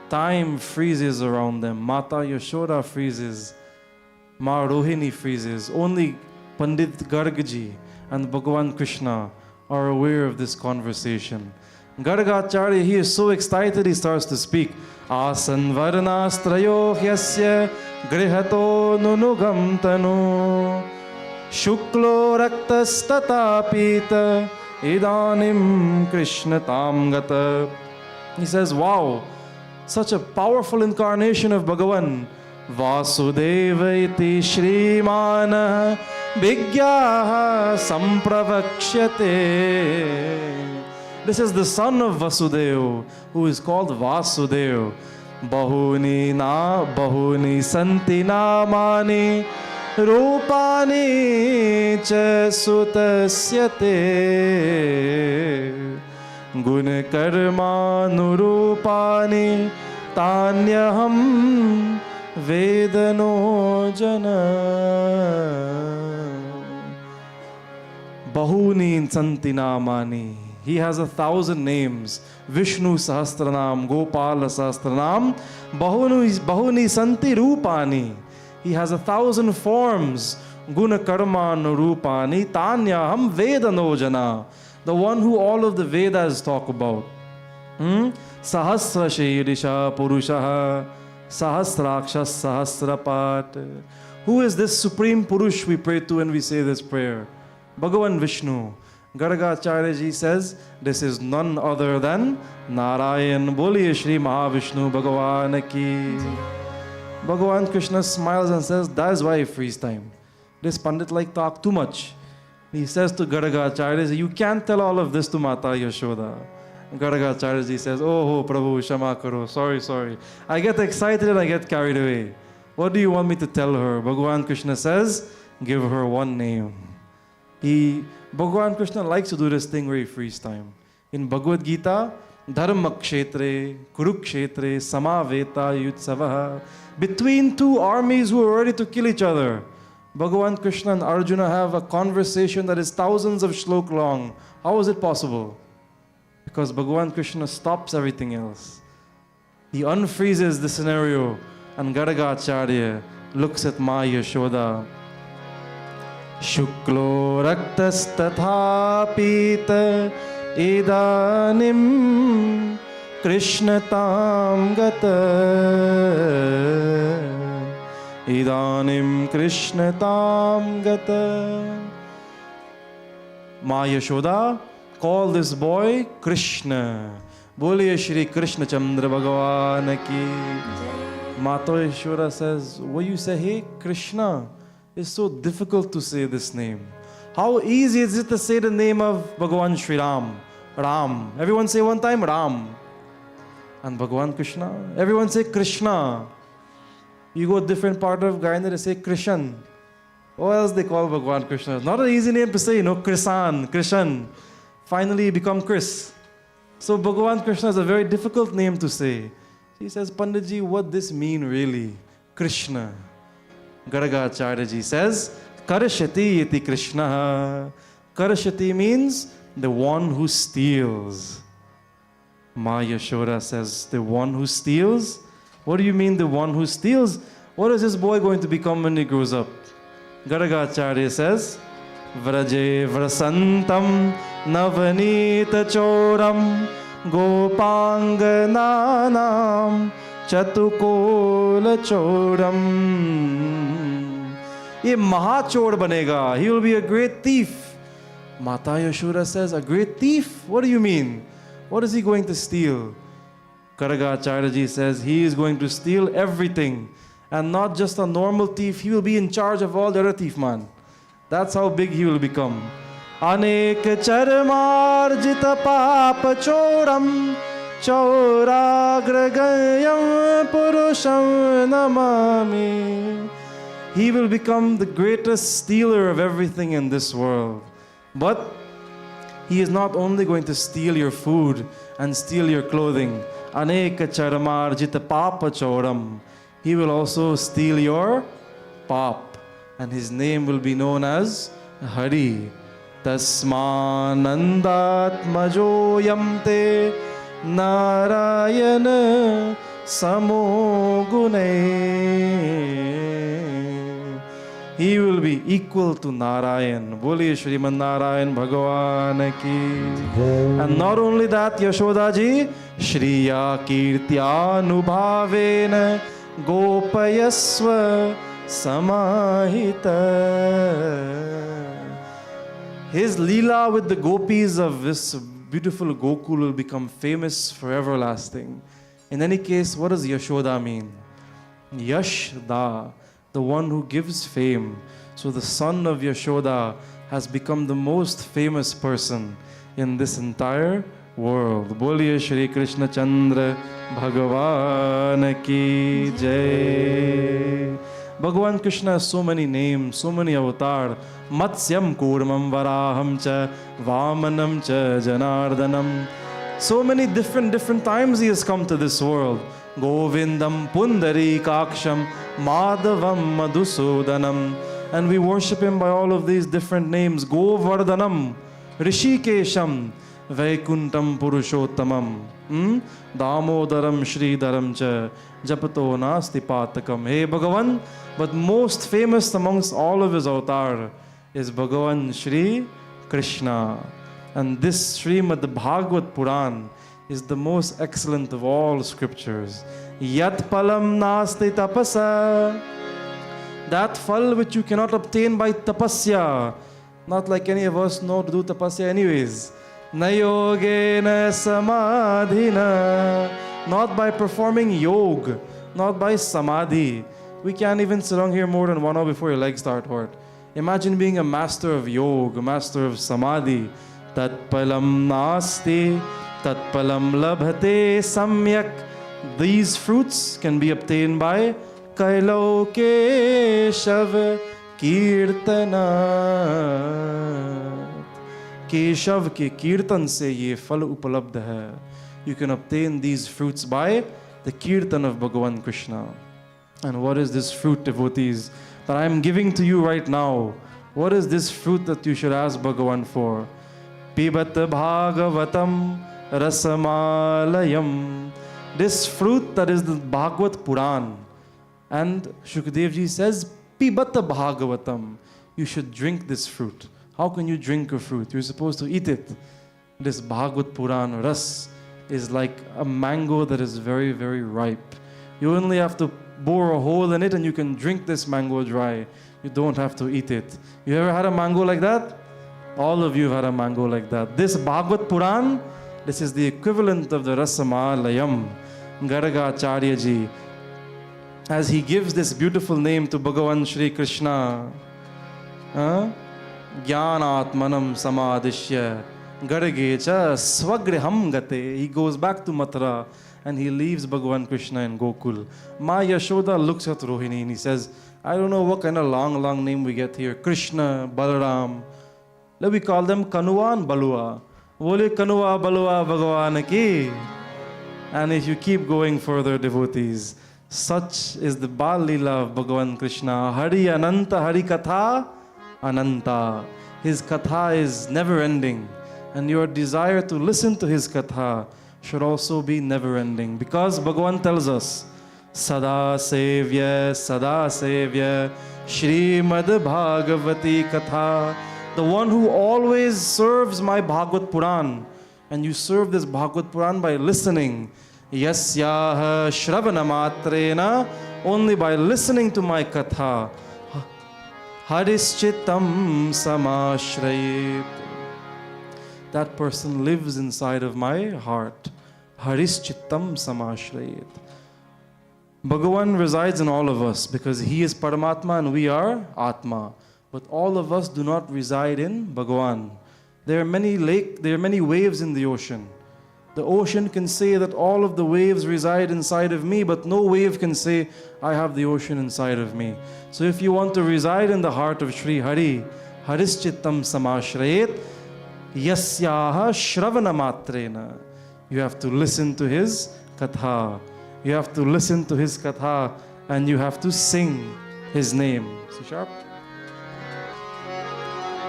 time freezes around them. Mata Yashoda freezes. Ma Rohini freezes. Only Pandit Gargaji and Bhagavan Krishna are aware of this conversation. Gargacharya, he is so excited, he starts to speak. Asan varnastrayo hyasya grihato nunugam tanu shuklo raktastata pita idanim krishna tam gata. He says, wow, such a powerful incarnation of Bhagavan. Vasudeva iti Shrimad Vigyaha Sampravakshate. This is the son of Vasudeva, who is called Vasudeva. Bahuni santi namani rupani cha sutasyate guna karma nurupani tanyaham vedano jana. Bahuni santi namani. He has 1,000 names. Vishnu Sahasranam, Gopala Sahasranam, Bahuni Santi Rupani. He has 1,000 forms. Guna Karma Nurupani, Tanyaham Vedanojana. the one who all of the Vedas talk about. Sahasra Shirisha Purushaha Sahasrakshas Sahasrapat. Who is this supreme Purush we pray to when we say this prayer? Bhagavan Vishnu. Gargacharya ji says, this is none other than Narayan. Boliye Shri Mahavishnu Bhagavan ki. Bhagavan Krishna smiles and says, that is why he frees time. This Pandit like talk too much. He says to Gargacharya, you can't tell all of this to Mata Yashoda. Gargacharya ji says, oh Prabhu, Shama karo, sorry. I get excited and I get carried away. What do you want me to tell her? Bhagavan Krishna says, give her one name. Bhagavan Krishna likes to do this thing where he frees time. In Bhagavad Gita, Dharma Kshetre, Kurukshetre, Samaveta Yutsavaha. Between two armies who are ready to kill each other, Bhagavan Krishna and Arjuna have a conversation that is thousands of shlok long. How is it possible? Because Bhagavan Krishna stops everything else. He unfreezes the scenario and Gargacharya looks at Ma Yashoda. Shuklo raktas tatha pita idanim Krishna tam gata. Idanim Krishna tam gata. Ma Yashoda, call this boy Krishna. Boliye Shri Krishna Chandra Bhagavan ki. Mata Yashoda says, what you say, hey Krishna, it's so difficult to say this name. How easy is it to say the name of Bhagavan Shri Ram? Ram. Everyone say one time, Ram. And Bhagavan Krishna, everyone say Krishna. You go different part of Gayana, they say Krishan. What else they call Bhagavan Krishna? Not an easy name to say, Krisan, Krishan. Finally you become Chris. So Bhagavan Krishna is a very difficult name to say. He says, Panditji, what this mean really? Krishna. Gargacharya ji says, Karashati iti Krishna. Karashati means the one who steals. Ma Yashoda says, the one who steals? What do you mean the one who steals? What is this boy going to become when he grows up? Gargacharya says, Vraje vrasantam navanita choram gopangananam chatukola choram. Ye Maha chor banega. He will be a great thief. Mata Yashoda says, a great thief? What do you mean? What is he going to steal? Gargacharya ji says, he is going to steal everything. And not just a normal thief, he will be in charge of all the other thief man. That's how big he will become. Anek charmarjita papa choram choragragayam purusham namami. He will become the greatest stealer of everything in this world. But he is not only going to steal your food and steal your clothing. Aneka charmarjita papa choram. He will also steal your pap. And his name will be known as Hari. Tasmanandatmajoyam te Narayana samogune. He will be equal to Narayan. Boliye Shrimad Narayan Bhagavan ki. And not only that, Yashoda ji, Shriya Kirtyanubhavena Gopayasva Samahita. His Leela with the gopis of this beautiful Gokul will become famous for everlasting. In any case, what does Yashoda mean? Yashda, the one who gives fame. So the son of Yashoda has become the most famous person in this entire world. Boliye Shri Krishna Chandra Bhagavan ki jai. Bhagavan Krishna has so many names, so many avatars. Matsyam Kurmam Varaham cha Vamanam cha Janardanam. So many different times he has come to this world. Govindam Pundari Kaksham Madhavam Madhusudanam. And we worship him by all of these different names. Govardhanam, Rishikesham, Vaikuntam Purushottamam, Damodaram Shridaram cha Japato Nasti Patakam. Hey Bhagavan, but most famous amongst all of his avatar is Bhagavan Shri Krishna. And this Shrimad Bhagwat Puran is the most excellent of all scriptures. Yat palam nasti tapasa. That phal which you cannot obtain by tapasya. Not like any of us know to do tapasya anyways. Na yogena samadhina. Not by performing yoga. Not by samadhi. We can't even sit down here more than 1 hour before your legs start hurt. Imagine being a master of yoga, a master of samadhi. Tat palam nasti, tat palam labhate samyak. These fruits can be obtained by Kailo Keshav Kirtana. Keshav ke kirtan se ye phal upalabdha hai. You can obtain these fruits by the kirtan of Bhagavan Krishna. And what is this fruit, devotees, that I am giving to you right now? What is this fruit that you should ask Bhagavan for? Pibat Bhagavatam Rasamalayam. This fruit that is the Bhagwat Puran. And Shukdev ji says, Pibat Bhagavatam. You should drink this fruit. How can you drink a fruit? You're supposed to eat it. This Bhagwat Puran Ras is like a mango that is very, very ripe. You only have to bore a hole in it and you can drink this mango dry. You don't have to eat it. You ever had a mango like that? All of you have had a mango like that. This Bhagwat Puran, this is the equivalent of the Rasamalayam. Garga Acharya ji, as he gives this beautiful name to Bhagavan Shri Krishna, Jnanatmanam Samadishya Gargecha Swagriham Gate. He goes back to Mathura and he leaves Bhagavan Krishna in Gokul. Ma Yashoda looks at Rohini and he says, I don't know what kind of long name we get here. Krishna, Balaram. Let we call them Kanuwa and Balua. Bole Kanuwa, Balua, Bhagavan ki. And if you keep going further, devotees, such is the Bal Leela of Bhagavan Krishna. Hari Ananta, Hari Katha Ananta. His Katha is never ending. And your desire to listen to his Katha should also be never ending. Because Bhagavan tells us, Sada Sevya, Shrimad Bhagavati Katha. The one who always serves my Bhagwat Puran. And you serve this Bhagwat Puran by listening. Yasyaha Shravana Matrena. Only by listening to my Katha. Harischittam Samashrayet. That person lives inside of my heart. Harischittam Samashrayet. Bhagavan resides in all of us because he is Paramatma and we are Atma. But all of us do not reside in Bhagavan. There are many waves in the ocean. The ocean can say that all of the waves reside inside of me, but no wave can say, I have the ocean inside of me. So if you want to reside in the heart of Sri Hari, Harischittam Samashrayet, Yasyaha Shravana Matrena. You have to listen to his Katha. You have to listen to his Katha and you have to sing his name. See sharp?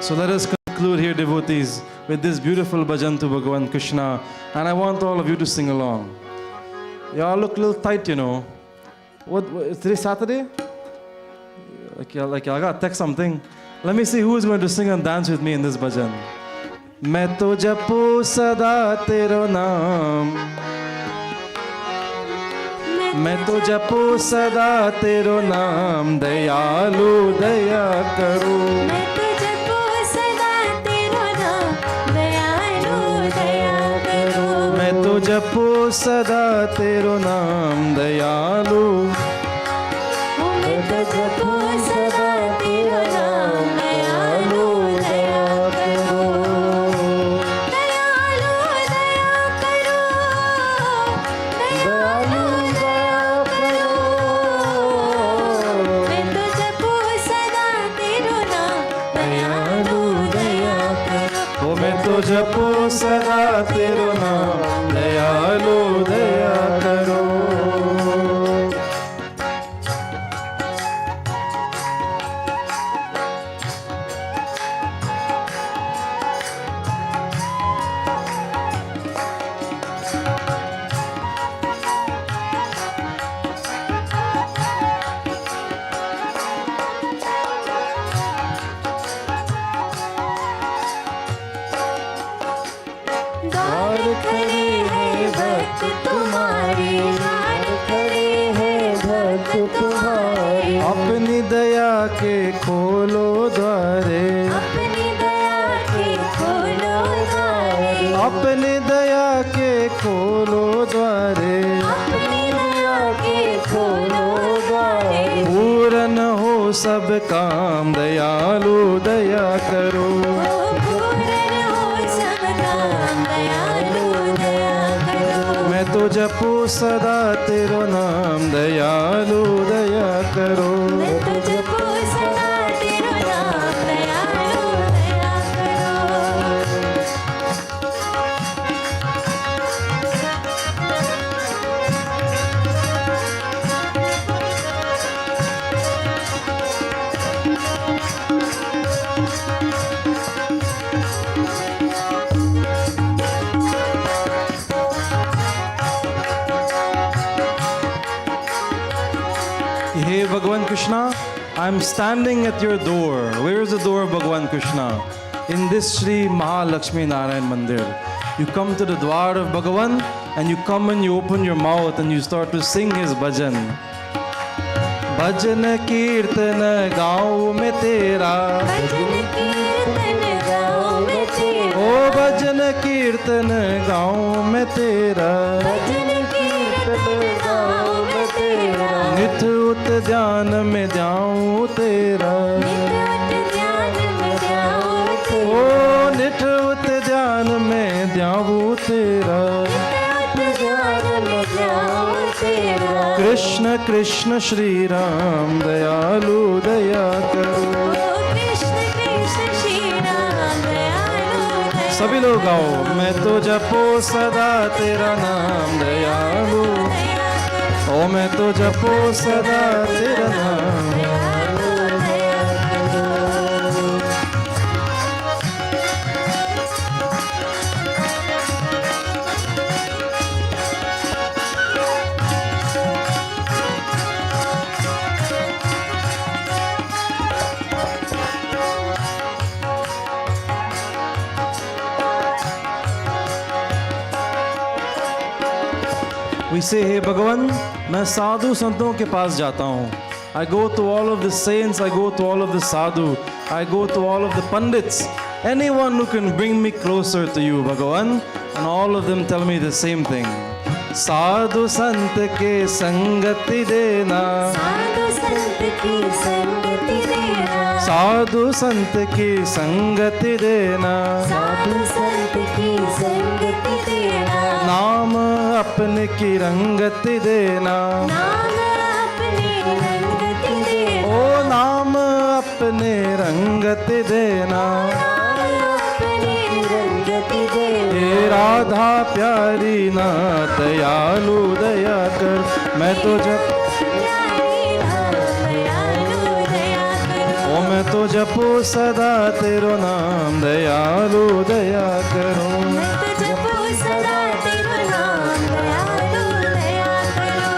So let us conclude here, devotees, with this beautiful bhajan to Bhagavan Krishna. And I want all of you to sing along. Y'all look a little tight, you know. What is today Saturday? Like I gotta text something. Let me see who is going to sing and dance with me in this bhajan. मैं तो जपू सदा तेरो नाम मैं तो जपू सदा तेरो नाम दयालु दया करो मैं तो जपू सदा तेरो नाम दयालु दया करो मैं तो जपू सदा तेरो नाम दयालु मैं तो जपू सदा तेरो नाम दयालु दया करो दयालु दया करो दयालु दया करो मैं तो जपू सदा तेरो नाम दयालु दया करो ओ मैं तो जपू सदा तेरो नाम दयालु दया करो द्वार खड़े हैं भक्त तुम्हारे, द्वार खड़े हैं भक्त तुम्हारे। अपनी दया के खोलो द्वारे, अपनी दया के खोलो द्वारे, अपनी दया के खोलो द्वारे। अपनी दया के खोलो द्वारे। पूरन हो सब काम दयालु दया करो। पूर्ण हो सब काम दयालु दया करो। मैं तो जपू सदा तेरो नाम दयालु दया करो। मैं तो जपू सदा तेरा नाम दयालु दया करो। Hey Bhagwan Krishna, I'm standing at your door. Where is the door of Bhagwan Krishna? In this Shri Maha Lakshmi Narayan Mandir. You come to the Dwar of Bhagavan and you come and you open your mouth and you start to sing his bhajan. Bhajan Kirtan gaon mein tera. भजन कीर्तन गाँव में तेरा। Oh Bhajan Kirtan gaon mein tera. भजन कीर्तन गाँव में तेरा। नित उत ध्यान में जाऊं तेरा। नित ध्यान में ध्याऊं तेरा। ओ नित उत ध्यान में ध्याऊं तेरा। नित ध्यान में ध्याऊं तेरा। कृष्ण कृष्ण श्री राम दयालु दया करो। ओ कृष्ण कृष्ण श्री राम दयालु दया। सभी लोग गाओ। मैं तो जपो सदा तेरा नाम दयालु। दया करो। ओ मैं तो जपो सदा तेरा नाम। दयालु दया करो। We say, hey भगवान, मैं साधु संतों के पास जाता हूँ. I go to all of the saints, I go to all of the sadhu, I go to all of the pandits, anyone who can bring me closer to you, Bhagavan, and all of them tell me the same thing. साधु संत के संगति देना. साधु संत की संगति देना। साधु संत की संगति देना. साधु संत की संगति देना। नाम अपने की रंगति देना. नाम अपने रंगति देना। ओ नाम अपने रंगति देना. नाम अपने रंगति देना। हे राधा प्यारी ना दयालु दया कर. मैं तो जप प्यारी नाम दयालु दया करो। ओ मैं तो जपो सदा तेरो नाम दयालु दया करो. मैं तो जपू सदा तेरा नाम दयालु दया करो।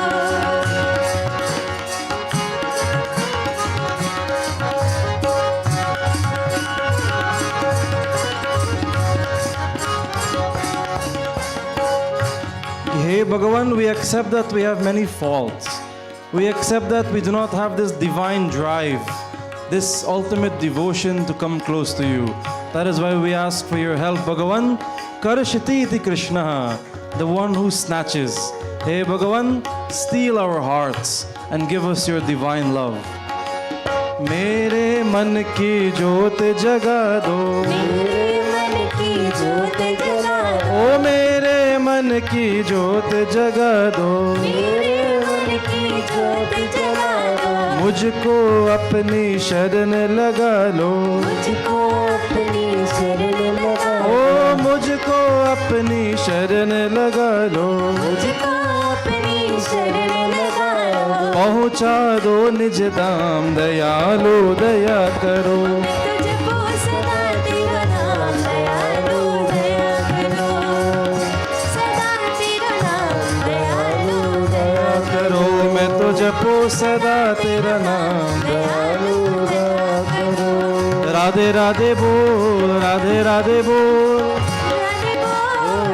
Hey Bhagavan, we accept that we have many faults. We accept that we do not have this divine drive, this ultimate devotion to come close to you. That is why we ask for your help, Bhagavan. Karashiti iti Krishna, the one who snatches. Hey Bhagavan, steal our hearts and give us your divine love. मेरे मन की ज्योत जगा दो. मेरे मन की ज्योत जगा दो। ओ मेरे मन की ज्योत जगा दो. मेरे मन की ज्योत जगा दो। मुझको अपनी शरण लगा लो. मुझको अपनी शरण लगा लो। ओ मुझको अपनी शरण लगा लो. मुझको अपनी शरण लगा लो। पहुँचा दो निज धाम दयालु दया करो. मैं तो जपू सदा तेरा नाम दयालु दया करो। सदा तेरा नाम दयालु दया करो मैं तो जपो सदा तेरा नाम दयालु दया करो. राधे राधे बोल, राधे राधे बोल, राधे बोल,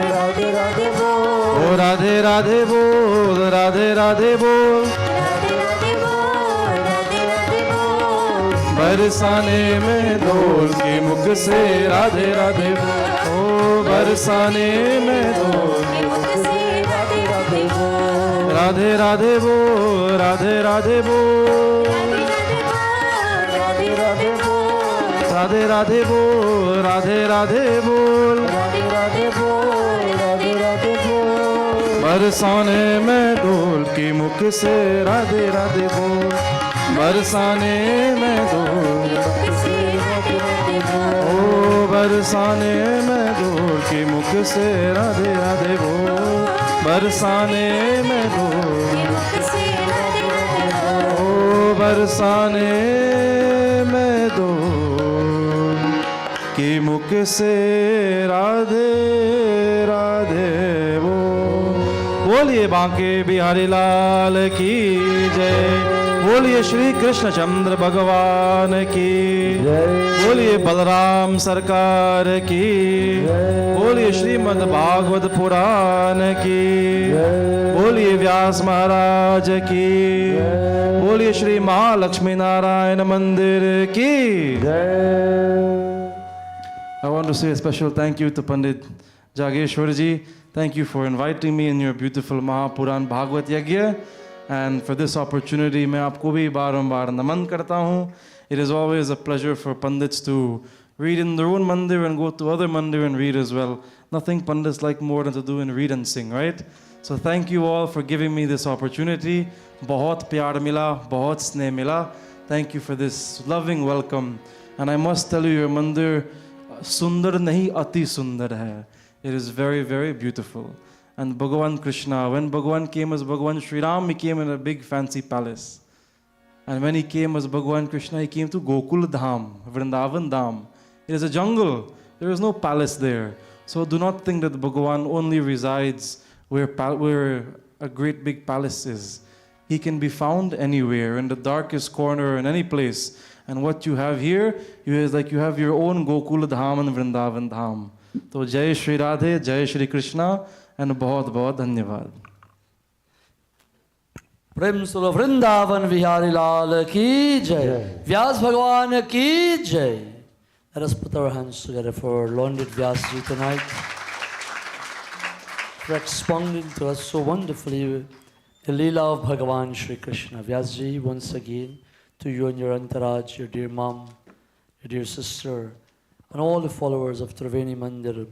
राधे बोल, राधे राधे बोल, राधे राधे बोल, राधे राधे बोल, बरसाने में डोल के मुख से राधे राधे बोल, ओ बरसाने में डोल के मुख से राधे राधे बोल, राधे राधे बोल, राधे राधे बोल, राधे राधे बोल, राधे राधे बोल, राधे राधे बोल, राधे राधे बोल, राधे राधे बोल, बरसाने में डोल के मुख से राधे राधे बोल, बरसाने में डोल, मुख से राधे राधे बोल, ओ बरसाने में डोल के मुख से राधे राधे बोल, बरसाने में डोल, मुख से राधे राधे बोल, ओ बरसाने में डोल के मुख से राधे राधे बोल। बोलिए बांके बिहारी लाल की जय, बोलिए श्री कृष्ण चंद्र भगवान की, बोलिए बलराम सरकार की, बोलिए श्रीमद् भागवत पुराण की, बोलिए व्यास महाराज की, बोलिए श्री महालक्ष्मी नारायण मंदिर की। I want to say a special thank you to Pandit Jageshwar ji. Thank you for inviting me in your beautiful Mahapuran Bhagwat Yagya. And for this opportunity, मैं आपको भी बारंबार नमन करता हूँ. It is always a pleasure for Pandits to read in their own mandir and go to other mandir and read as well. Nothing Pandits like more than to do and read and sing, right? So thank you all for giving me this opportunity. बहुत प्यार मिला, बहुत स्नेह मिला. Thank you for this loving welcome. And I must tell you, your mandir सुंदर नहीं अति सुंदर है. It is very, very beautiful. And Bhagavan Krishna, when Bhagavan came as Bhagavan Sri Ram, he came in a big fancy palace. And when he came as Bhagavan Krishna, he came to Gokul Dham, Vrindavan Dham. It is a jungle. There is no palace there. So do not think that Bhagavan only resides where a great big palace is. He can be found anywhere, in the darkest corner, in any place. And what you have here, is like you have your own Gokul Dham and Vrindavan Dham. So Jai Shri Radhe, Jai Shri Krishna, and बहुत बहुत धन्यवाद. प्रेम सुलो वृंदावन विहारी लाल की जय, व्यास भगवान की जय. Let us put our hands together for Lorded Vyasa tonight, for expounding to us so wonderfully the Leela of Bhagavan Shri Krishna. Vyasa, once again, to you and your entourage, your dear mom, your dear sister, and all the followers of Triveni Mandir,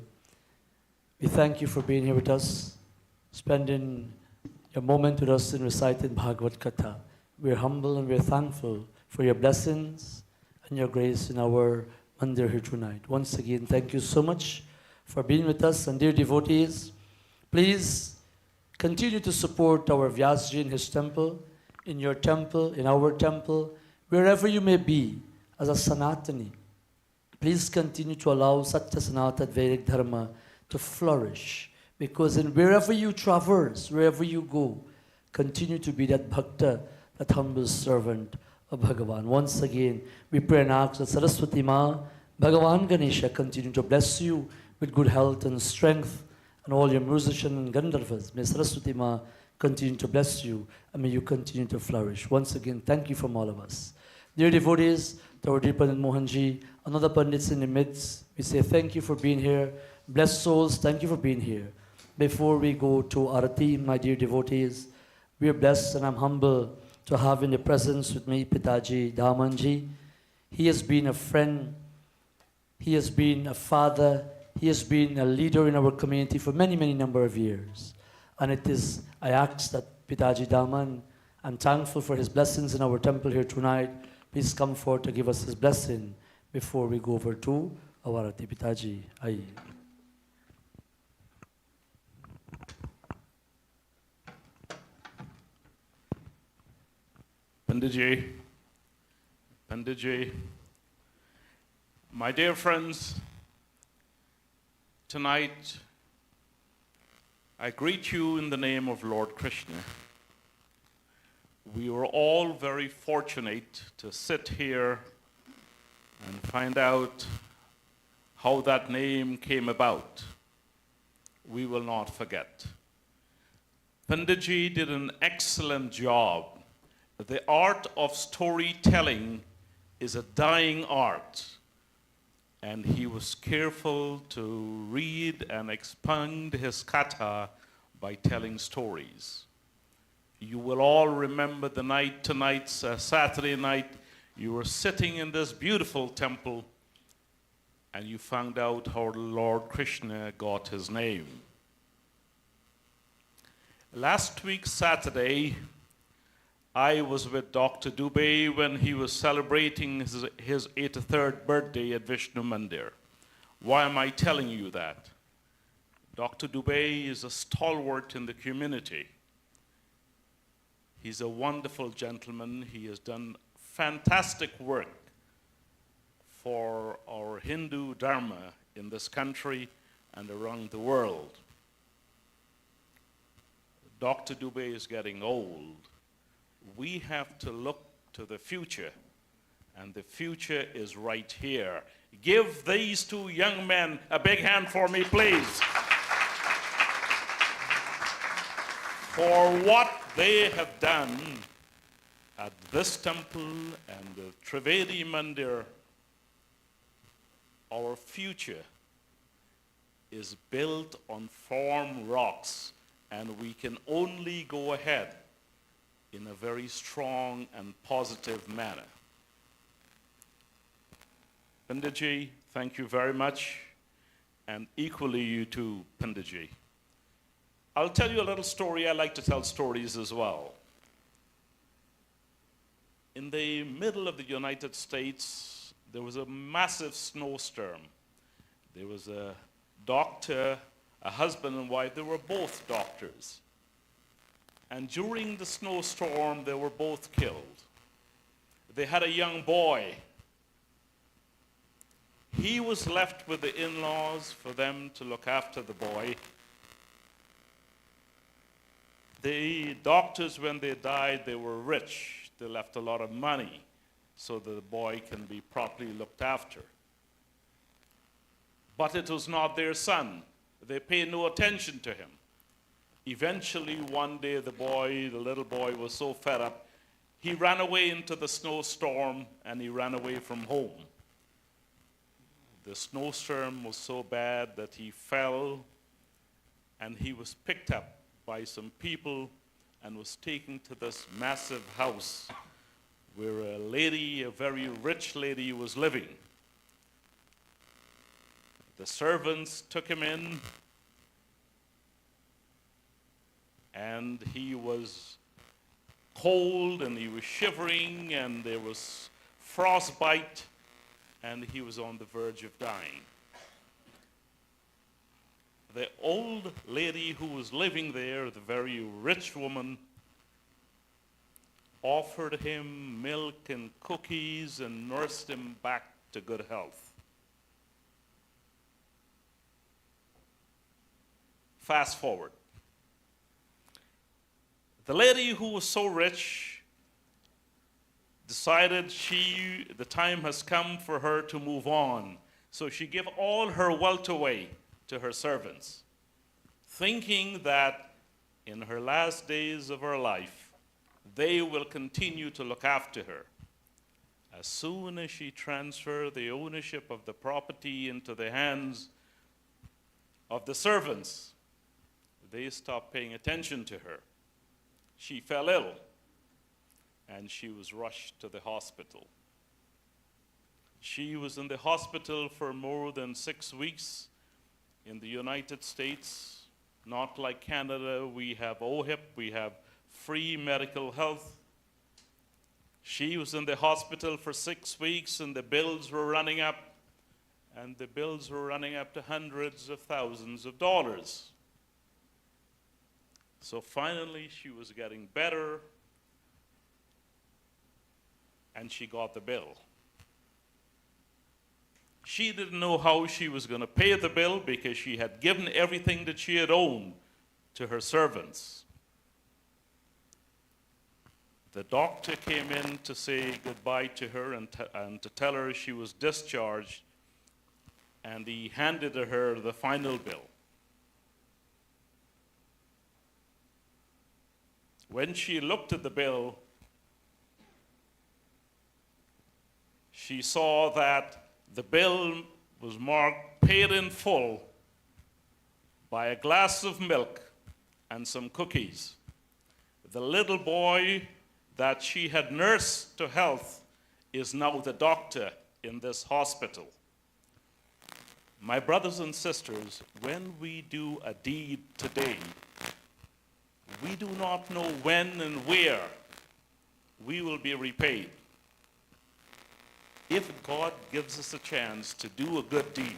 we thank you for being here with us, spending a moment with us in reciting Bhagwat Katha. We're humble and we're thankful for your blessings and your grace in our Mandir here tonight. Once again, thank you so much for being with us. And dear devotees, please continue to support our Vyasji in his temple, in your temple, in our temple, wherever you may be as a Sanatani. Please continue to allow Satya Sanatana Vedic Dharma to flourish, because in wherever you traverse, wherever you go, continue to be that bhakta, that humble servant of Bhagavan. Once again, we pray and ask that Saraswati Ma, Bhagavan Ganesha continue to bless you with good health and strength, and all your musicians and Gandharvas. May Saraswati Ma continue to bless you, and may you continue to flourish. Once again, thank you from all of us. Dear devotees, to our dear Pandit Mohanji, another Pandits in the midst, we say thank you for being here. Blessed souls, thank you for being here. Before we go to aarti, my dear devotees, we are blessed and I'm humble to have in the presence with me Pitaji Damanji. He has been a friend, he has been a father, he has been a leader in our community for many, many number of years. And it is, I ask that Pitaji Daman, I'm thankful for his blessings in our temple here tonight. Please come forward to give us his blessing before we go over to our aarti. Pitaji, aye. Panditji, my dear friends, tonight I greet you in the name of Lord Krishna. We were all very fortunate to sit here and find out how that name came about. We will not forget. Panditji did an excellent job. The art of storytelling is a dying art, and he was careful to read and expound his katha by telling stories. You will all remember the night tonight, Saturday night, you were sitting in this beautiful temple and you found out how Lord Krishna got his name. Last week, Saturday, I was with Dr. Dubey when he was celebrating his 83rd birthday at Vishnu Mandir. Why am I telling you that? Dr. Dubey is a stalwart in the community. He's a wonderful gentleman. He has done fantastic work for our Hindu Dharma in this country and around the world. Dr. Dubey is getting old. We have to look to the future, and the future is right here. Give these two young men a big hand for me, please. For what they have done at this temple and the Trivedi Mandir, our future is built on firm rocks, and we can only go ahead in a very strong and positive manner. Panditji, thank you very much, and equally you too, Panditji. I'll tell you a little story. I like to tell stories as well. In the middle of the United States, there was a massive snowstorm. There was a doctor, a husband and wife, they were both doctors. And during the snowstorm, they were both killed. They had a young boy. He was left with the in-laws for them to look after the boy. The doctors, when they died, they were rich. They left a lot of money so that the boy can be properly looked after. But it was not their son. They paid no attention to him. Eventually, one day, the little boy was so fed up, he ran away into the snowstorm and he ran away from home. The snowstorm was so bad that he fell and he was picked up by some people and was taken to this massive house where a lady, a very rich lady, was living. The servants took him in, and he was cold and he was shivering and there was frostbite and he was on the verge of dying. The old lady who was living there, the very rich woman, offered him milk and cookies and nursed him back to good health. Fast forward. The lady who was so rich decided the time has come for her to move on. So she gave all her wealth away to her servants, thinking that in her last days of her life, they will continue to look after her. As soon as she transferred the ownership of the property into the hands of the servants, they stopped paying attention to her. She fell ill, and she was rushed to the hospital. She was in the hospital for more than 6 weeks. In the United States, not like Canada, we have OHIP, we have free medical health. She was in the hospital for 6 weeks, and the bills were running up, and the bills were running up to hundreds of thousands of dollars. So finally, she was getting better, and she got the bill. She didn't know how she was going to pay the bill because she had given everything that she had owned to her servants. The doctor came in to say goodbye to her and to tell her she was discharged, and he handed her the final bill. when she looked at the bill, she saw that the bill was marked paid in full by a glass of milk and some cookies. The little boy that she had nursed to health is now the doctor in this hospital. My brothers and sisters, when we do a deed today, we do not know when and where we will be repaid. If God gives us a chance to do a good deed,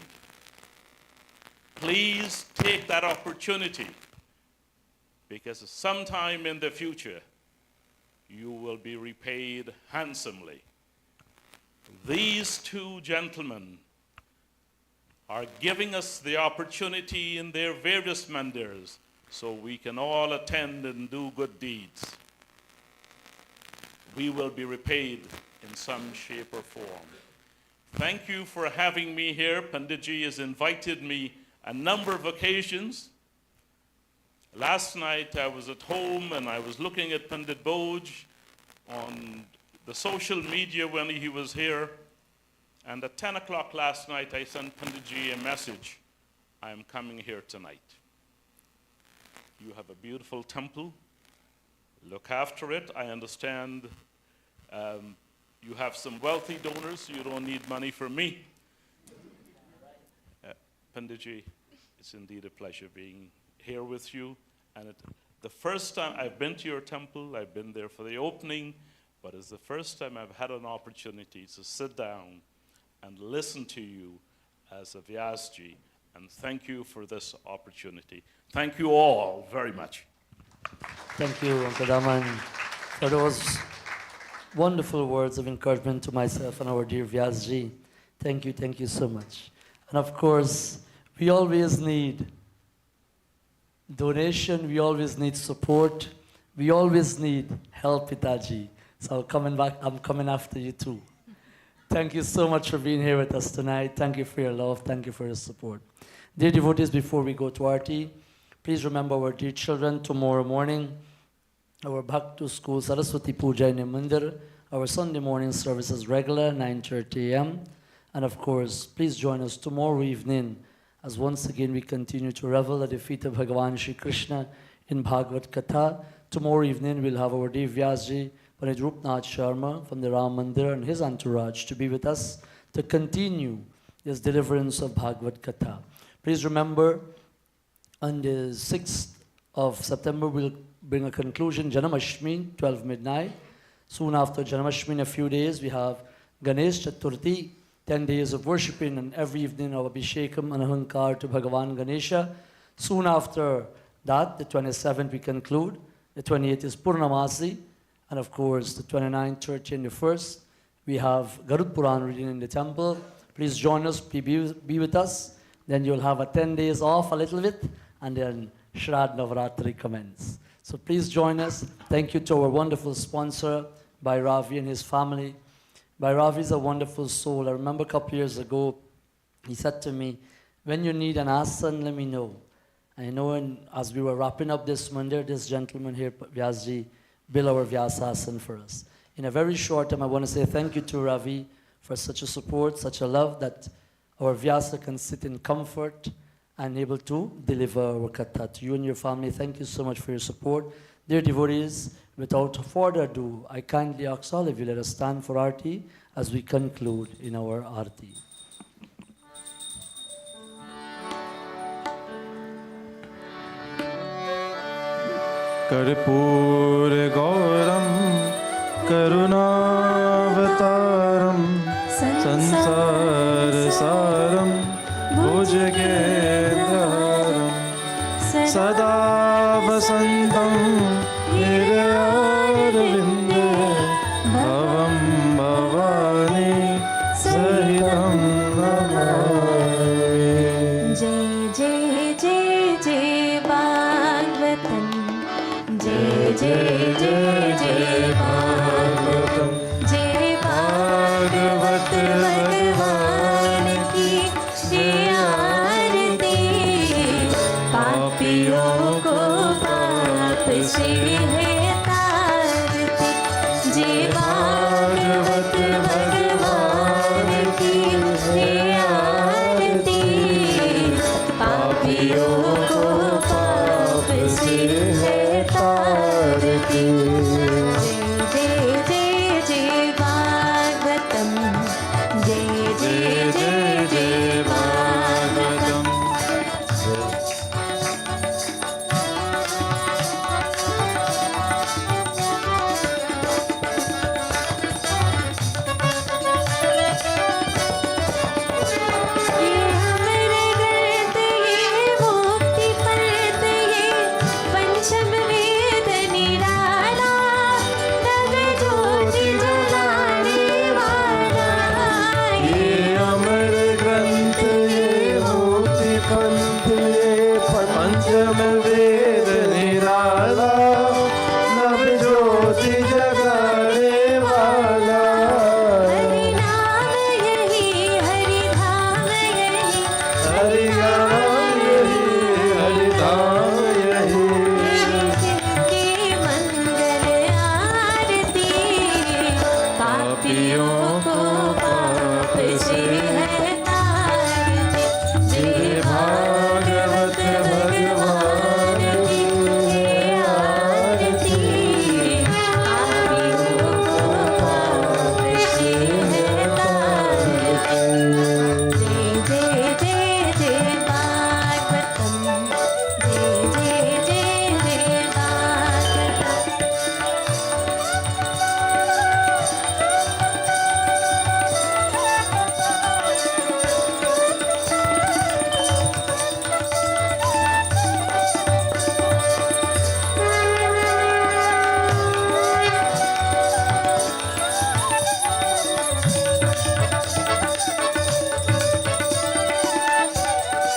please take that opportunity, because sometime in the future, you will be repaid handsomely. These two gentlemen are giving us the opportunity in their various mandirs so we can all attend and do good deeds. We will be repaid in some shape or form. Thank you for having me here. Panditji has invited me a number of occasions. Last night I was at home and I was looking at Pandit Boj on the social media when he was here. And at 10 o'clock last night I sent Panditji a message. I am coming here tonight. You have a beautiful temple. Look after it. I understand you have some wealthy donors, so you don't need money from me. Panditji, it's indeed a pleasure being here with you. And the first time I've been to your temple, I've been there for the opening, but it's the first time I've had an opportunity to sit down and listen to you as a Vyasji. And thank you for this opportunity. Thank you all very much. Thank you, Uncle Raman, for those wonderful words of encouragement to myself and our dear Vyasji. Thank you so much. And of course, we always need donation, we always need support, we always need help, Pitaji. So I'm coming after you too. Thank you so much for being here with us tonight. Thank you for your love, thank you for your support. Dear devotees, before we go to Aarti, please remember our dear children, tomorrow morning, our Bhaktu School Saraswati Puja in Mandir, our Sunday morning service is regular, 9:30 a.m. And of course, please join us tomorrow evening as once again we continue to revel at the feet of Bhagavan Shri Krishna in Bhagwat Katha. Tomorrow evening we'll have our dear Vyasji, Pandit Rupnath Sharma from the Ram Mandir and his entourage to be with us to continue this deliverance of Bhagwat Katha. Please remember, on the 6th of September we'll bring a conclusion, Janamashmi, 12 midnight. Soon after Janamashmi, in a few days, we have Ganesh Chaturthi, 10 days of worshipping, and every evening our Abhishekam and Ahankar to Bhagavan Ganesha. Soon after that, the 27th, we conclude. The 28th is Purnamasi. And of course, the 29th, 30th, and the 1st, we have Garud Puran reading in the temple. Please join us, be with us. Then you'll have a 10 days off a little bit, and then Shrimad Navratri commence. So please join us. Thank you to our wonderful sponsor, Bhai Ravi and his family. Bhai Ravi is a wonderful soul. I remember a couple years ago, he said to me, when you need an asan, let me know. And I know as we were wrapping up this mandir, this gentleman here, Vyasji, built our Vyasa asan for us. In a very short time, I want to say thank you to Ravi for such a support, such a love that our Vyasa can sit in comfort and able to deliver our katha to you and your family. Thank you so much for your support. Dear devotees, without further ado, I kindly ask all of you, let us stand for aarti as we conclude in our aarti. कर्पूर गौरम करुणावतारम संसार सारम भुजगेन्द्रहारम सदा वसन्तं हृदयारविन्दे भवं भवानी सहितं नमामि। जय जय जय जय भागवतम, जय जय जय जय भागवतम, जय भागवत भगवान की जय आरती। पापियों को पाप से है आरती जय जय जय भागवतम जय जय जय जय भागवतम पंचम वेद निराला नव ज्योति जगाने वाला हरि नाम यही हरि धाम यही हरि नाम यही हरि धाम यही की मंगल आरती पापियों को पाप से है तारती जय भागवत भगवान की जय आरती पापियों को पाप से है तारती जय जय जय जय भागवतम जय जय जय जय भागवतम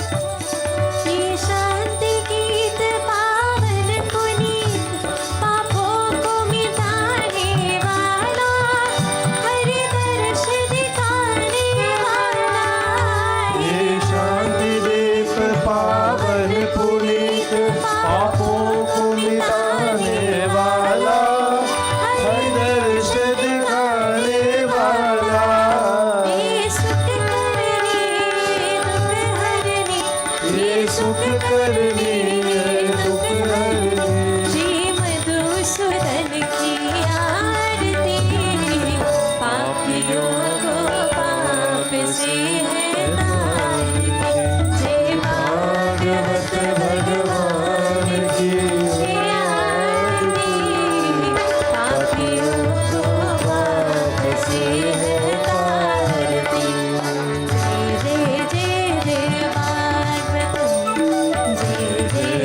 ये शांति गीत पावन पुनीत पापों को मिटाने वाला हरि दर्श दिखाने वाला ये शांति देव पावन पुनीत पापों को मिटाने वाला हरि दर्श दिखाने वाला ये सुख करने ये दुख हरने श्री मधुसूदन की आरती पापियों को पाप से है तारती जय भागवत भगवान की जय आरती पापियों को पाप से है तारती जय जय जय जय भागवतम जय जय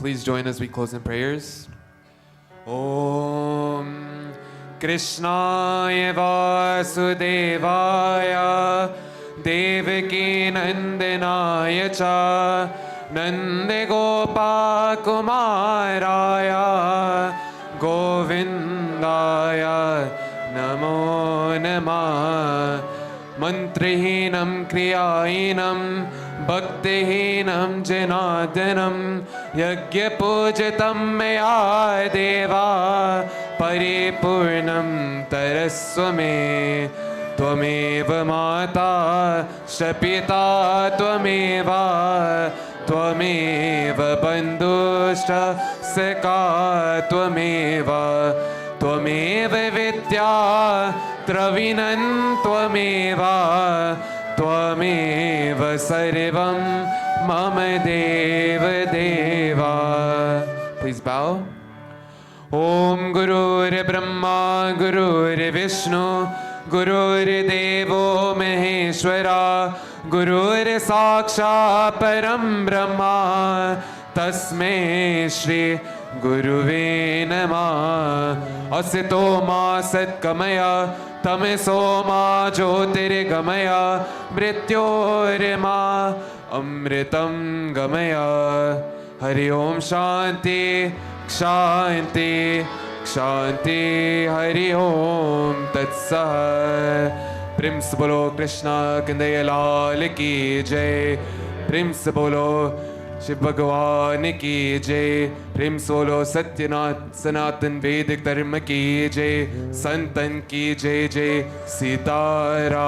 please join as we close in prayers. Om Krishnaya Vasudevaya Devaki Nandanaya Cha Nande Gopa Kumaraya Govindaya Namo Namah Mantrihinam Kriyahinam Bhaktihinam Janadanam Yagya Pujitam Maya Deva Paripurnam Taraswame Tvameva Mata Shapita Tvameva Tvameva Bandhusha Seka Tvameva Tvameva Vidya Travinan Tvameva Tvameva Sarvam Mama Deva Deva. Please bow. Om Gurur Brahma Gurur Vishnu Gurur Devo Maheshwara Gurur Saksha Param Brahma Tasme Shri Guruve Namah. Asito Ma Satkamaya Tameso Ma Jyotirgamaya Mrityorma Amritam Gamaya. Hari Om Shanti Shanti Shanti. Hari Om Tat Sat. Prem se bolo Krishna Kanhaiya Lal ki jai. Prem se bolo Shiv Bhagwan ki jai. Prem se bolo Satyanath Sanatan Vedic Dharma ki jai. Santan ki jai jai. Sitaram.